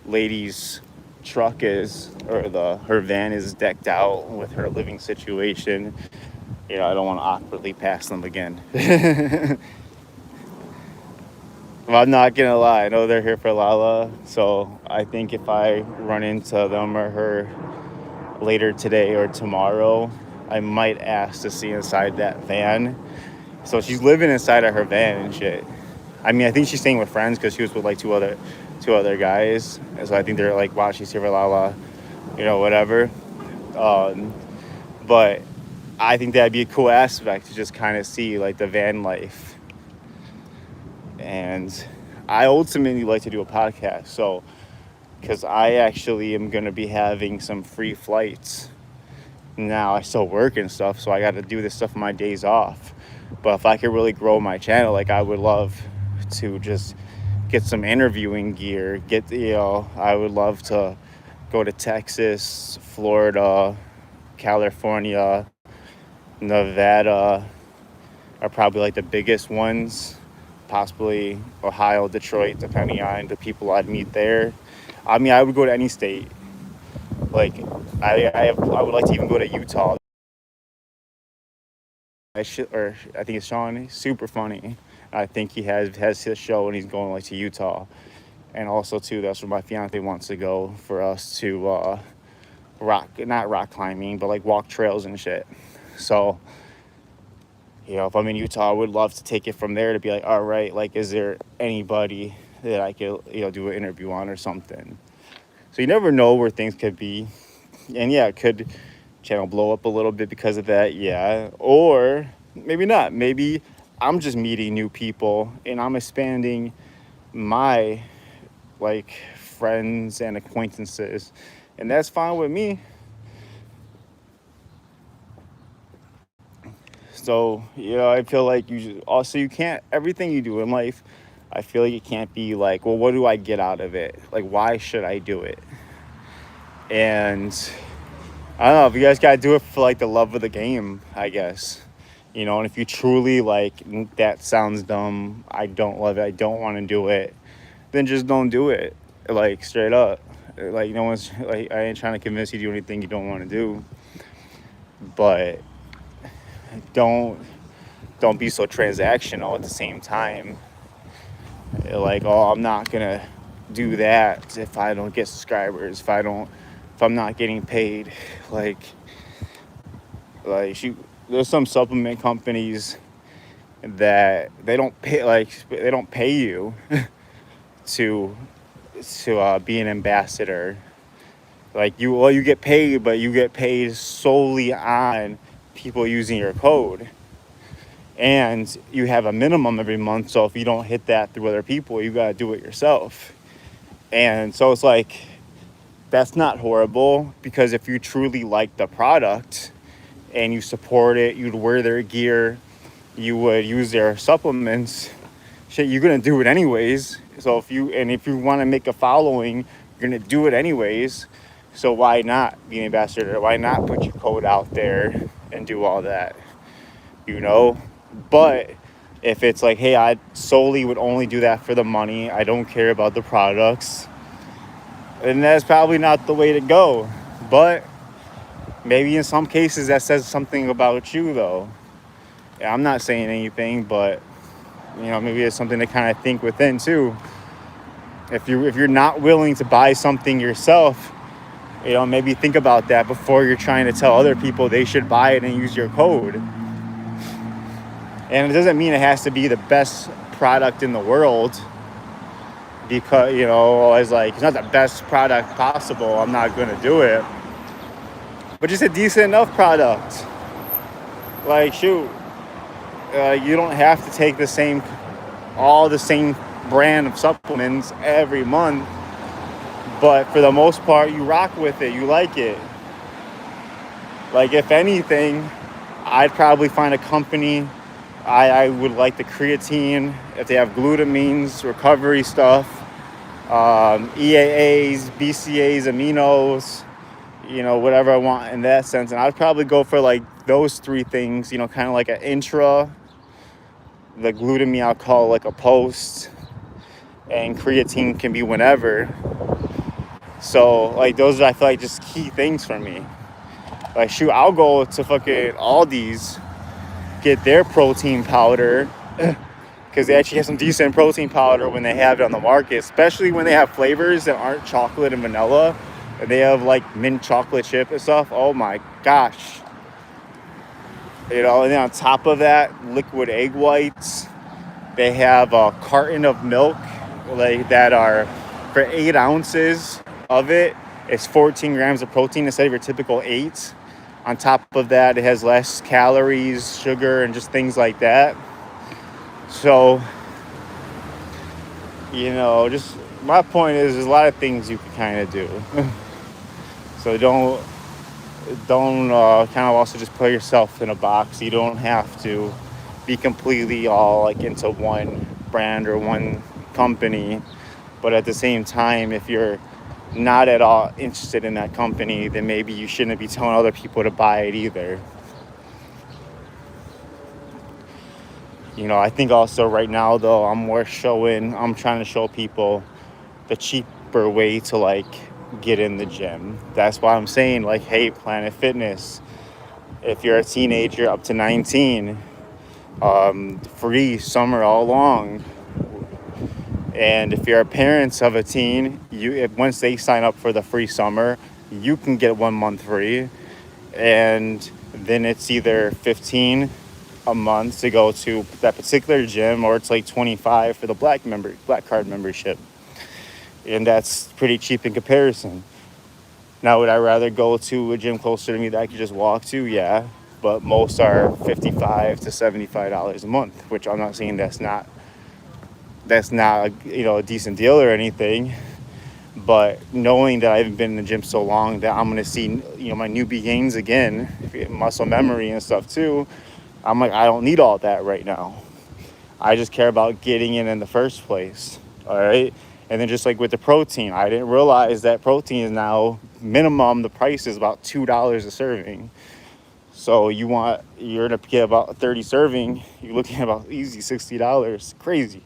lady's truck is, or her van is decked out with her living situation, I don't want to awkwardly pass them again. Well, I'm not gonna lie, I know they're here for Lala, so I think if I run into them or her later today or tomorrow, I might ask to see inside that van, So she's living inside of her van and shit. I mean, I think she's staying with friends because she was with like two other guys. And so I think they're like, wow, she's here for Lala, whatever. But I think that'd be a cool aspect to just kind of see like the van life. And I ultimately like to do a podcast. So, because I actually am going to be having some free flights. Now I still work and stuff, so I got to do this stuff on my days off. But if I could really grow my channel, like I would love to just get some interviewing gear. I would love to go to Texas, Florida, California, Nevada are probably like the biggest ones. Possibly Ohio, Detroit, depending on the people I'd meet there. I mean, I would go to any state. Like, I would like to even go to Utah. I think it's Sean. He's super funny. I think he has his show and he's going like to Utah. And also too, that's where my fiance wants to go for us to not rock climbing, but like walk trails and shit. So, if I'm in Utah, I would love to take it from there to be like, all right, like, is there anybody that I could, do an interview on or something? So you never know where things could be. And yeah, could channel blow up a little bit because of that? Yeah. Or maybe not. Maybe I'm just meeting new people and I'm expanding my like friends and acquaintances. And that's fine with me. So, I feel like you can't, everything you do in life, I feel like it can't be like, well, what do I get out of it? Like, why should I do it? And I don't know, if you guys got to do it for like the love of the game, I guess, and if you truly like, that sounds dumb, I don't love it, I don't want to do it, then just don't do it. Like, straight up. Like, no one's like, I ain't trying to convince you to do anything you don't want to do, but don't be so transactional at the same time. Like, oh, I'm not gonna do that if I don't get subscribers, if I'm not getting paid. Like there's some supplement companies that they don't pay you to be an ambassador. Like, you get paid, but you get paid solely on people using your code. And you have a minimum every month, so if you don't hit that through other people, you got to do it yourself. And so it's like, that's not horrible, because if you truly like the product and you support it, you'd wear their gear, you would use their supplements, shit, you're going to do it anyways. So if you want to make a following, you're going to do it anyways. So why not be an ambassador? Why not put your code out there and do all that? But if it's like, hey, I solely would only do that for the money, I don't care about the products, then that's probably not the way to go. But maybe in some cases that says something about you, though. Yeah, I'm not saying anything, but maybe it's something to kind of think within too. If you're not willing to buy something yourself, maybe think about that before you're trying to tell other people they should buy it and use your code. And it doesn't mean it has to be the best product in the world, because, it's like, it's not the best product possible, I'm not going to do it. But just a decent enough product. Like, shoot, you don't have to take the same brand of supplements every month. But for the most part, you rock with it, you like it. Like, if anything, I'd probably find a company. I would like the creatine, if they have glutamines, recovery stuff, EAAs, BCAAs, aminos, whatever I want in that sense. And I'd probably go for like those three things, kind of like an intra. The glutamine I'll call like a post, and creatine can be whenever. So like, those are, I feel like, just key things for me. Like, shoot, I'll go to fucking Aldi's, get their protein powder, because they actually have some decent protein powder when they have it on the market, especially when they have flavors that aren't chocolate and vanilla, and they have like mint chocolate chip and stuff. Oh my gosh, And then on top of that, liquid egg whites. They have a carton of milk like that are for 8 ounces of it. It's 14 grams of protein instead of your typical 8. On top of that, it has less calories, sugar, and just things like that. So, just my point is there's a lot of things you can kind of do. So don't kind of also just put yourself in a box. You don't have to be completely all like into one brand or one company, but at the same time, if you're not at all interested in that company, then maybe you shouldn't be telling other people to buy it either. I think also right now though, I'm trying to show people the cheaper way to like get in the gym. That's why I'm saying like, hey, Planet Fitness, if you're a teenager up to 19, free summer all along. And if you're a parent of a teen, once they sign up for the free summer, you can get 1 month free. And then it's either 15 a month to go to that particular gym, or it's like 25 for the black card membership. And that's pretty cheap in comparison. Now, would I rather go to a gym closer to me that I could just walk to? Yeah. But most are $55 to $75 a month, which I'm not saying that's not a decent deal or anything. But knowing that I haven't been in the gym so long that I'm gonna see my newbie gains again, muscle memory and stuff too, I'm like, I don't need all that right now. I just care about getting in the first place. All right. And then just like with the protein, I didn't realize that protein is now minimum. The price is about $2 a serving. So you're gonna get about 30 serving. You're looking at about easy $60. Crazy.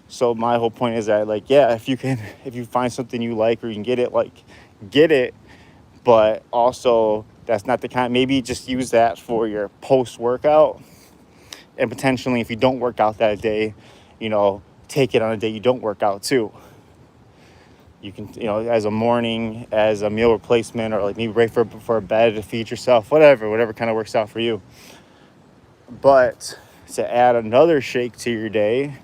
So my whole point is that like, yeah, if you find something you like or you can get it, like get it. But also that's not the kind. Maybe just use that for your post workout. And potentially, if you don't work out that day, take it on a day you don't work out too. You can, as a meal replacement, or like maybe right for a bed to feed yourself, whatever kind of works out for you. But to add another shake to your day,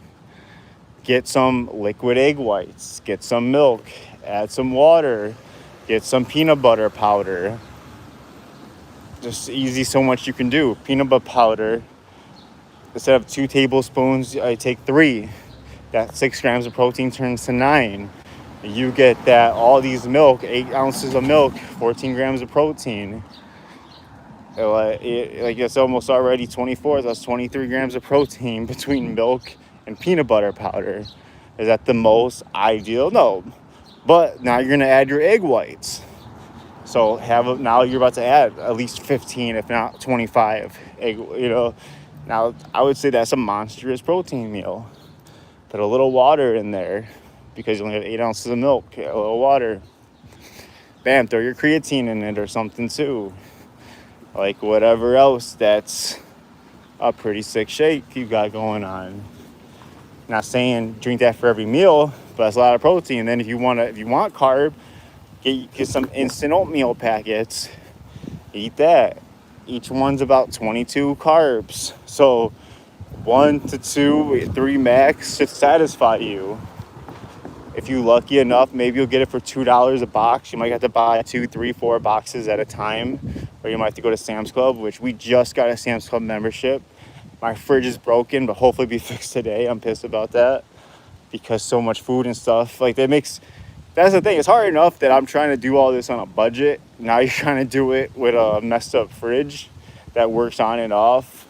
get some liquid egg whites, get some milk, add some water, get some peanut butter powder. Just easy, so much you can do. Peanut butter powder. Instead of 2 tablespoons, I take 3. That 6 grams of protein turns to 9. You get that all these milk, 8 ounces of milk, 14 grams of protein. Like it's almost already 24. That's 23 grams of protein between milk and peanut butter powder. Is that the most ideal? No. But now you're gonna add your egg whites. So now you're about to add at least 15, if not 25 egg. Now, I would say that's a monstrous protein meal. Put a little water in there because you only have 8 ounces of milk. A little water. Bam, throw your creatine in it or something too. Like whatever else, that's a pretty sick shake you got going on. Not saying drink that for every meal, but that's a lot of protein. And then if you want carb, get some instant oatmeal packets. Eat that. Each one's about 22 carbs. So 1 to 2, 3 max should satisfy you. If you're lucky enough, maybe you'll get it for $2 a box. You might have to buy 2, 3, 4 boxes at a time. Or you might have to go to Sam's Club, which we just got a Sam's Club membership. My fridge is broken, but hopefully it'll be fixed today. I'm pissed about that because so much food and stuff. Like that's the thing. It's hard enough that I'm trying to do all this on a budget. Now you're trying to do it with a messed up fridge that works on and off.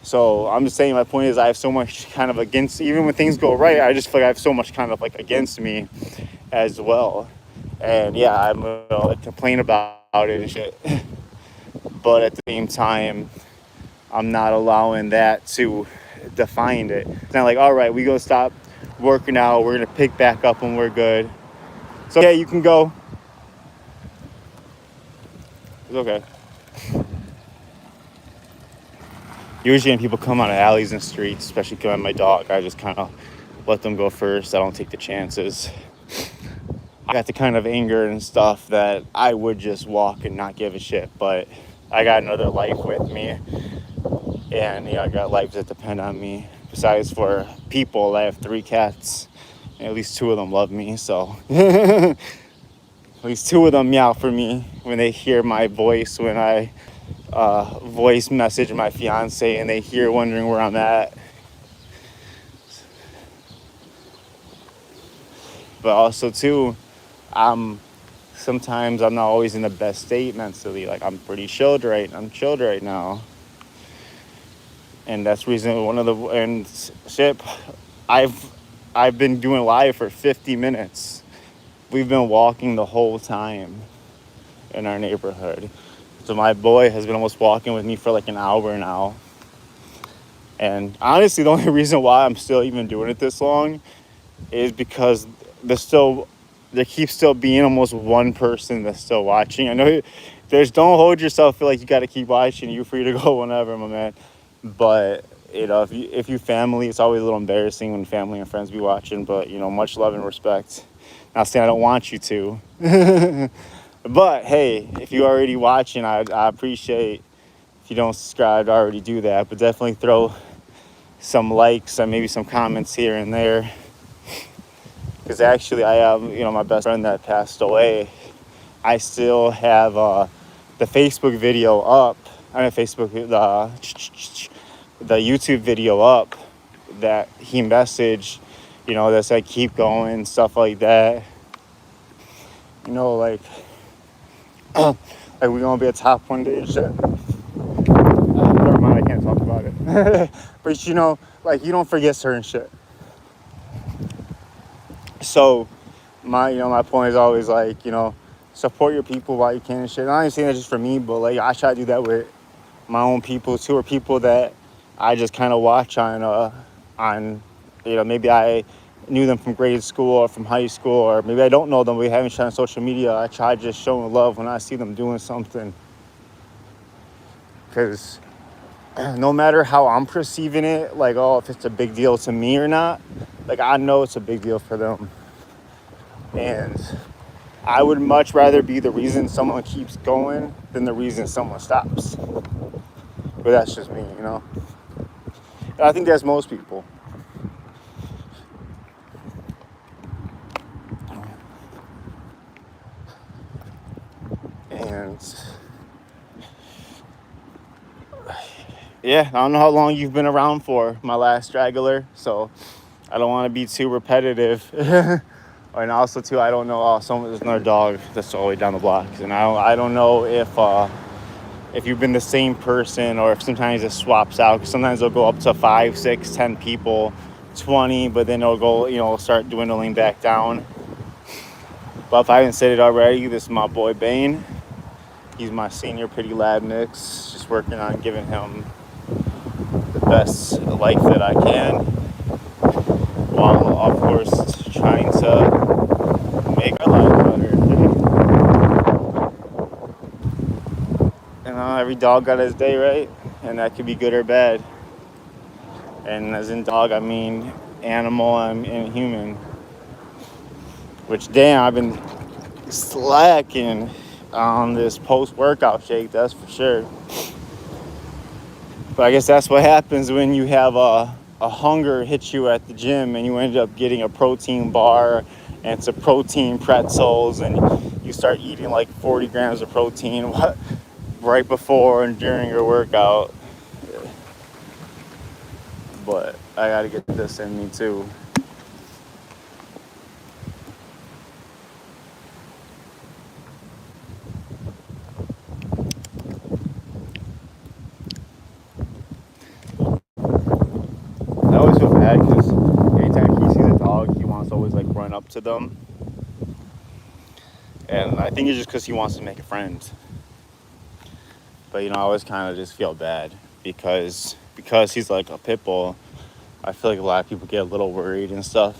So I'm just saying, my point is I have so much kind of against, even when things go right, I just feel like I have so much kind of like against me as well. And yeah, I'm gonna complain about it and shit. But at the same time, I'm not allowing that to define it. It's not like, all right, we go stop working out, we're gonna pick back up when we're good. So okay, you can go. It's okay. Usually when people come out of alleys and streets, especially coming at my dog, I just kind of let them go first. I don't take the chances. I got the kind of anger and stuff that I would just walk and not give a shit, but I got another life with me, and I got lives that depend on me. Besides for people, I have 3 cats, and at least 2 of them love me. So at least 2 of them meow for me when they hear my voice, when I voice message my fiance, and they hear wondering where I'm at. But also too, sometimes I'm not always in the best state mentally. Like I'm chilled right now. And that's reason one of the and shit I've been doing live for 50 minutes. We've been walking the whole time in our neighborhood. So my boy has been almost walking with me for like an hour now. And honestly, the only reason why I'm still even doing it this long is because there keeps still being almost one person that's still watching. I know don't hold yourself, feel like you got to keep watching. You're free to go whenever, my man. But if you family, it's always a little embarrassing when family and friends be watching. But much love and respect. Not saying I don't want you to, but hey, if you already watching, I appreciate. If you don't subscribe, I already do that. But definitely throw some likes and maybe some comments here and there. Because actually, I have my best friend that passed away. I still have the Facebook video up. I mean, the YouTube video up that he messaged, that said keep going, stuff like that. Like like we're gonna be a top one day and shit. Never mind, I can't talk about it. But like you don't forget certain shit. So my point is always like, support your people while you can and shit. I'm not saying that just for me, but like I try to do that with my own people too, or people that I just kind of watch on maybe I knew them from grade school or from high school, or maybe I don't know them, we haven't tried on social media. I try just showing love when I see them doing something, because no matter how I'm perceiving it, like, oh, if it's a big deal to me or not, like I know it's a big deal for them. And I would much rather be the reason someone keeps going than the reason someone stops. But that's just me, And I think that's most people. And yeah, I don't know how long you've been around for, my last straggler, so I don't want to be too repetitive. And also too, I don't know, there's another dog that's all the way down the block, and I don't know if you've been the same person or if sometimes it swaps out, because sometimes they'll go up to 5, 6, 10 people, 20, but then it'll go, start dwindling back down. But if I haven't said it already, this is my boy Bane. He's my senior pretty lab mix, just working on giving him the best life that I can, while of course trying to make our lives better. Every dog got his day, right? And that could be good or bad. And as in dog, I mean animal and human. Which, damn, I've been slacking on this post-workout shake, that's for sure. But I guess that's what happens when you have a hunger hit you at the gym and you end up getting a protein bar and some protein pretzels, and you start eating like 40 grams of protein right before and during your workout. But I gotta get this in me too. I always feel bad because anytime he sees a dog, he wants to always like run up to them. And I think it's just because he wants to make a friend. But I always kind of just feel bad because he's like a pit bull. I feel like a lot of people get a little worried and stuff,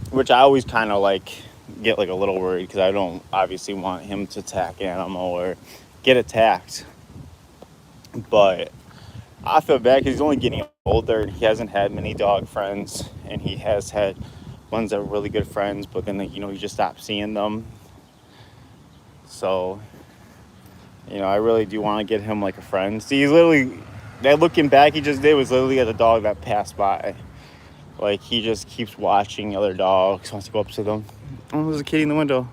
which I always kind of like get like a little worried because I don't obviously want him to attack an animal or get attacked. But I feel bad because he's only getting older. He hasn't had many dog friends, and he has had ones that are really good friends, but then you just stop seeing them. So I really do want to get him like a friend. See, he's literally, that looking back he just did was literally at a dog that passed by. Like, he just keeps watching other dogs, wants to go up to them. Oh, there's a kitty in the window.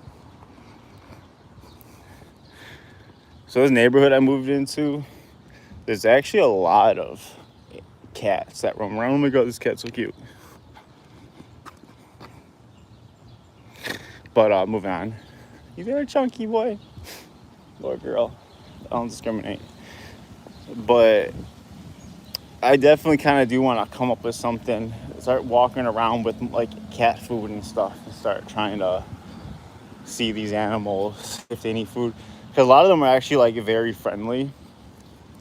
So this neighborhood I moved into, there's actually a lot of cats that roam around. Oh my god, this cat's so cute. But moving on. You very chunky boy. Or girl. I don't discriminate. But I definitely kind of do want to come up with something. Start walking around with like cat food and stuff. And start trying to see these animals if they need food. Because a lot of them are actually like very friendly.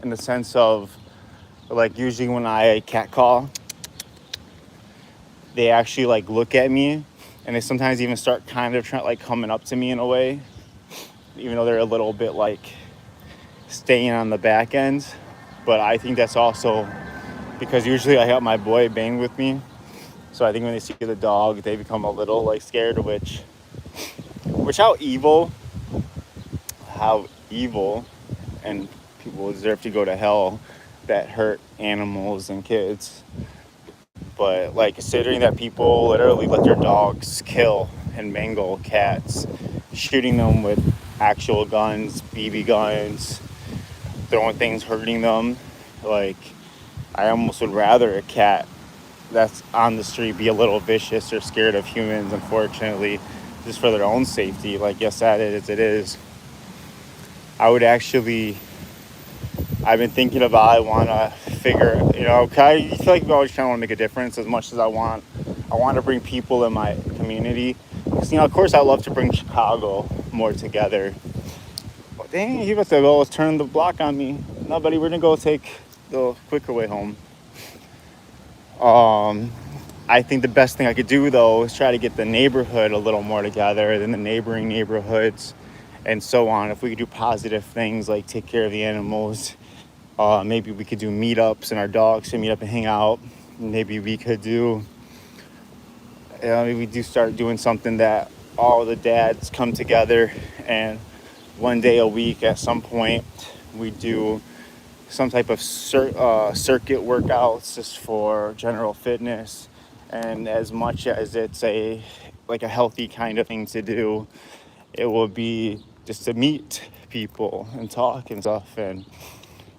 In the sense of, like, usually when I cat call, they actually like look at me, and they sometimes even start kind of trying like coming up to me in a way, even though they're a little bit like staying on the back end. But I think that's also because usually I have my boy Bane with me, so I think when they see the dog they become a little like scared, which how evil and people deserve to go to hell that hurt animals and kids. But like, considering that people literally let their dogs kill and mangle cats, shooting them with actual guns, BB guns, throwing things, hurting them, like, I almost would rather a cat that's on the street be a little vicious or scared of humans, unfortunately, just for their own safety. Like, yes, that is, it is. I've been thinking about, I want to figure, I feel like we always kind of want to make a difference as much as I want to bring people in my community. Because, of course, I love to bring Chicago more together. But dang, he about to go turn the block on me. No, buddy, we're going to go take the quicker way home. I think the best thing I could do, though, is try to get the neighborhood a little more together than the neighboring neighborhoods and so on. If we could do positive things like take care of the animals, maybe we could do meetups and our dogs can meet up and hang out. Maybe we could start doing something that all the dads come together, and one day a week at some point we do some type of circuit workouts just for general fitness. And as much as it's a healthy kind of thing to do, it will be just to meet people and talk and stuff. And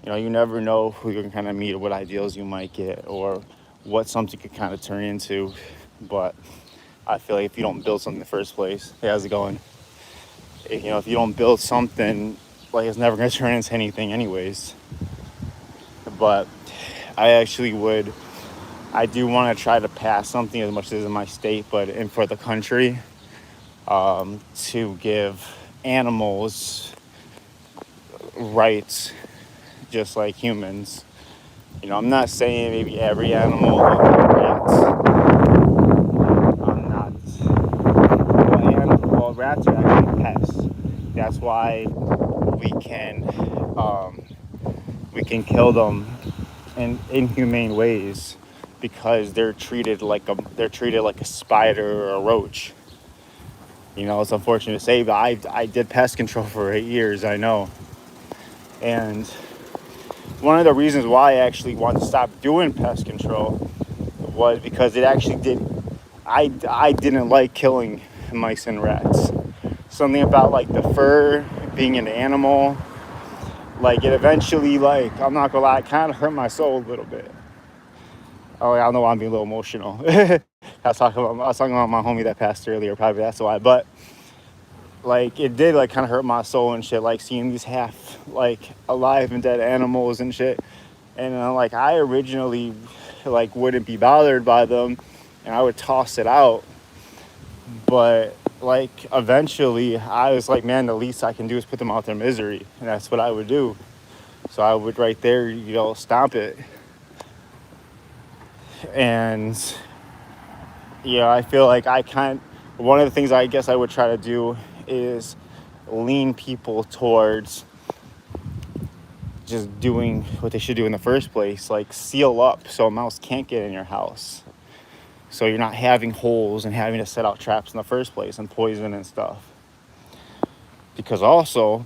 you never know who you can kind of meet or what ideals you might get or what something could kind of turn into. But I feel like if you don't build something in the first place, hey, how's it going? If you don't build something, like, it's never going to turn into anything anyways. But I do want to try to pass something as much as in my state, and for the country, to give animals rights just like humans. I'm not saying maybe every animal, like rats. I'm not. Well, rats are actually pests. That's why we can kill them in inhumane ways, because they're treated like a spider or a roach. It's unfortunate to say, but I did pest control for 8 years, I know. And one of the reasons why I actually wanted to stop doing pest control was because it actually I didn't like killing mice and rats. Something about like the fur being an animal, like it eventually, like, I'm not gonna lie, it kind of hurt my soul a little bit. Oh, yeah, I know I'm being a little emotional. I was talking about my homie that passed earlier, probably that's why. But like, it did like kind of hurt my soul and shit, like seeing these half like alive and dead animals and shit. And like, I originally like wouldn't be bothered by them, and I would toss it out. But like, eventually I was like, man, the least I can do is put them out their misery, and that's what I would do. So I would right there, stomp it. And I feel like one of the things I guess I would try to do is lean people towards just doing what they should do in the first place, like seal up so a mouse can't get in your house, so you're not having holes and having to set out traps in the first place and poison and stuff. Because also,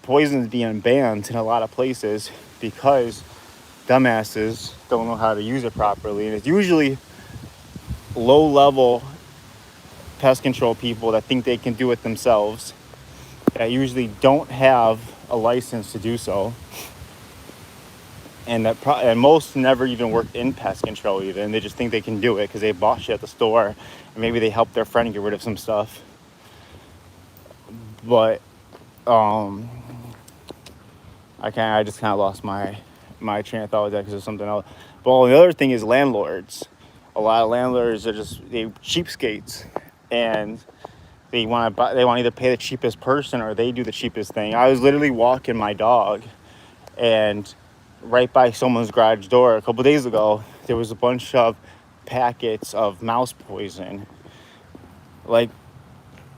poison is being banned in a lot of places because dumbasses don't know how to use it properly. And it's usually low-level pest control people that think they can do it themselves, that usually don't have a license to do so, and and most never even worked in pest control even. They just think they can do it because they bought shit at the store, and maybe they helped their friend get rid of some stuff. But I just kind of lost my train of thought with that because of something else. But the other thing is landlords. A lot of landlords are they cheapskates, and they want to either pay the cheapest person or they do the cheapest thing. I was literally walking my dog, and right by someone's garage door a couple days ago, there was a bunch of packets of mouse poison. Like,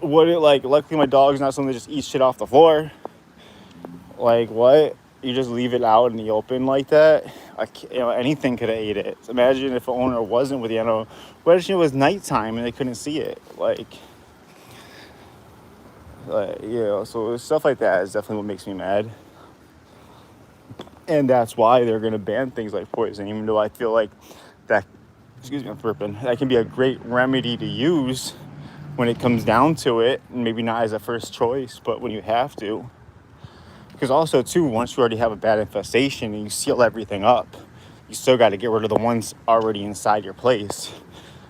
luckily my dog's not something that just eats shit off the floor. Like, what? You just leave it out in the open like that? Anything could have ate it. Imagine if the owner wasn't with the animal. What if it was nighttime and they couldn't see it? So stuff like that is definitely what makes me mad. And that's why they're going to ban things like poison, even though I feel like that, excuse me, I'm burping, that can be a great remedy to use when it comes down to it. Maybe not as a first choice, but when you have to. Because also, too, once you already have a bad infestation and you seal everything up, you still got to get rid of the ones already inside your place.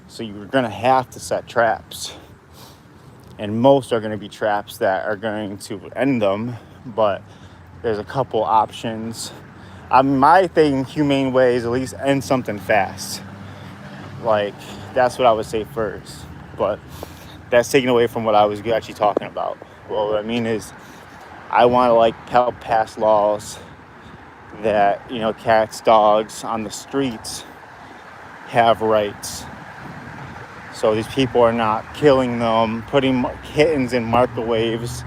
So you're going to have to set traps. And most are going to be traps that are going to end them. But there's a couple options. My thing, humane way, is at least end something fast. That's what I would say first. But that's taken away from what I was actually talking about. Well, what I mean is, I want to help pass laws that, cats, dogs on the streets have rights. So these people are not killing them, putting kittens in microwaves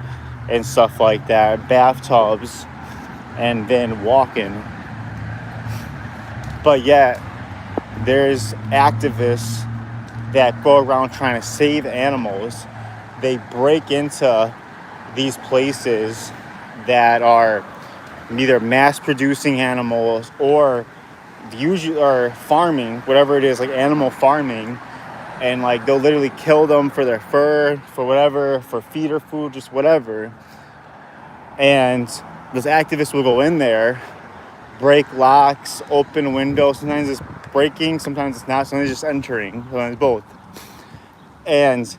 and stuff like that, bathtubs, and then walking. But yet, there's activists that go around trying to save animals. They break into these places that are neither mass producing animals or farming, whatever it is, like animal farming, and they'll literally kill them for their fur, for whatever, for feeder food, just whatever. And those activists will go in there, break locks, open windows. Sometimes it's breaking, sometimes it's not, sometimes it's just entering, sometimes both. And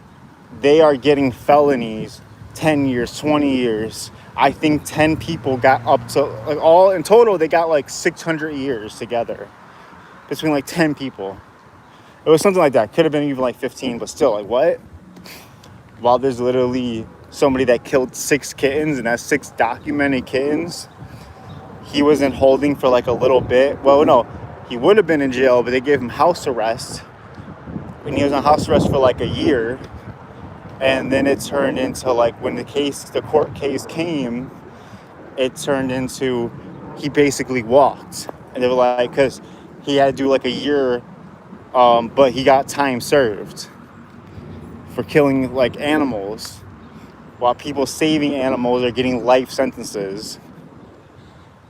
they are getting felonies, 10 years, 20 years. I think 10 people got up to, all in total, they got 600 years together between 10 people. It was something like that. Could have been even 15, but still, what? While there's literally somebody that killed 6 kittens, and that's 6 documented kittens. He was in holding for a little bit. Well, no, he would have been in jail, but they gave him house arrest. And he was on house arrest for a year. And then it turned into when the court case came, it turned into he basically walked. And they were because he had to do a year, but he got time served for killing animals, while people saving animals are getting life sentences.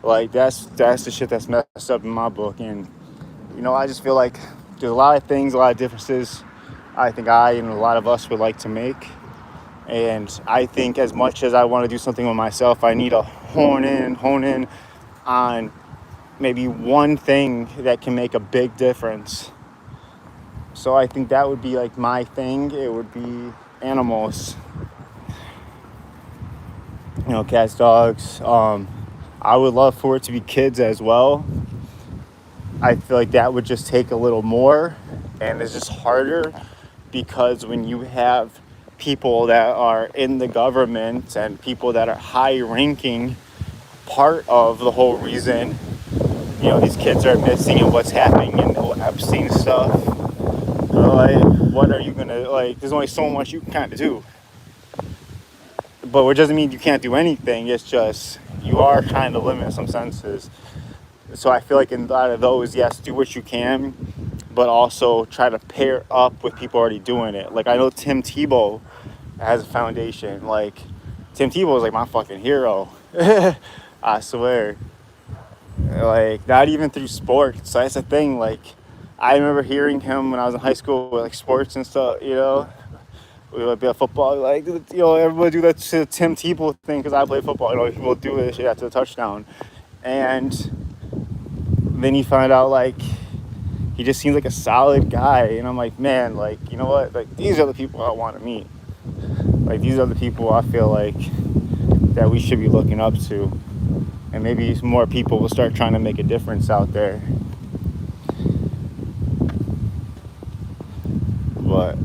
That's the shit that's messed up in my book. And I just feel there's a lot of things, a lot of differences I think I and a lot of us would like to make. And I think as much as I want to do something with myself, I need to hone in on maybe one thing that can make a big difference. So I think that would be my thing. It would be animals. Cats, dogs. I would love for it to be kids as well. I feel that would just take a little more, and it's just harder because when you have people that are in the government and people that are high-ranking, part of the whole reason, these kids are missing and what's happening and the whole Epstein stuff. What are you gonna there's only so much you can kind of do. But it doesn't mean you can't do anything. It's just you are trying to limit some senses. So I feel in a lot of those, yes, do what you can, but also try to pair up with people already doing it. I know Tim Tebow has a foundation. Tim Tebow is my fucking hero. I swear. Like, not even through sports. So that's the thing. Like, I remember hearing him when I was in high school with like sports and stuff, you know. We would be at football, like, you know, everybody do that to Tim Tebow thing because I play football. You know, people do this shit after the touchdown. And then you find out, like, he just seems like a solid guy. And I'm like, man, like, you know what? Like, these are the people I want to meet. Like, these are the people I feel like that we should be looking up to. And maybe more people will start trying to make a difference out there. But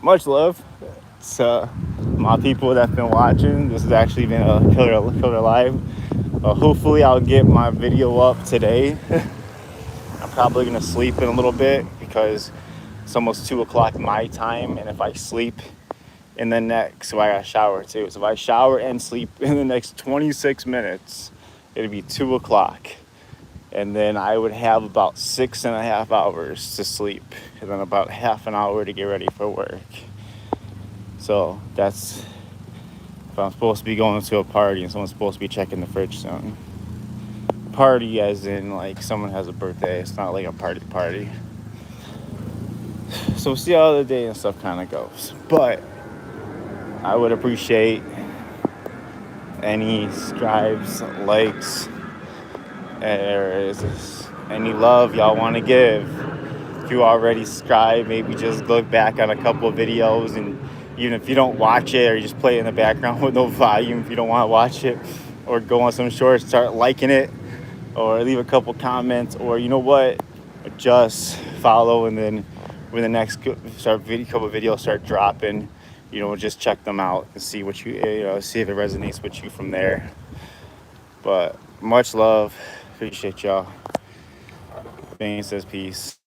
much love to my people that have been watching. This has actually been a killer live. Hopefully I'll get my video up today. I'm probably gonna sleep in a little bit because it's almost 2 o'clock my time, and if I sleep in the next, so I gotta shower too. So if I shower and sleep in the next 26 minutes, it'd be 2 o'clock. And then I would have about 6.5 hours to sleep, and then about half an hour to get ready for work. So that's if I'm supposed to be going to a party and someone's supposed to be checking the fridge soon. Party as in like someone has a birthday. It's not like a party. So we'll see how the day and stuff kind of goes. But I would appreciate any subscribes, likes, any love y'all want to give. If you already subscribed, maybe just look back on a couple of videos, and even if you don't watch it or you just play it in the background with no volume if you don't want to watch it, or go on some shorts, start liking it, or leave a couple comments, or you know what, just follow, and then when the next couple videos start dropping, you know, just check them out and see what you know, see if it resonates with you from there. But much love, appreciate y'all. Bane says peace.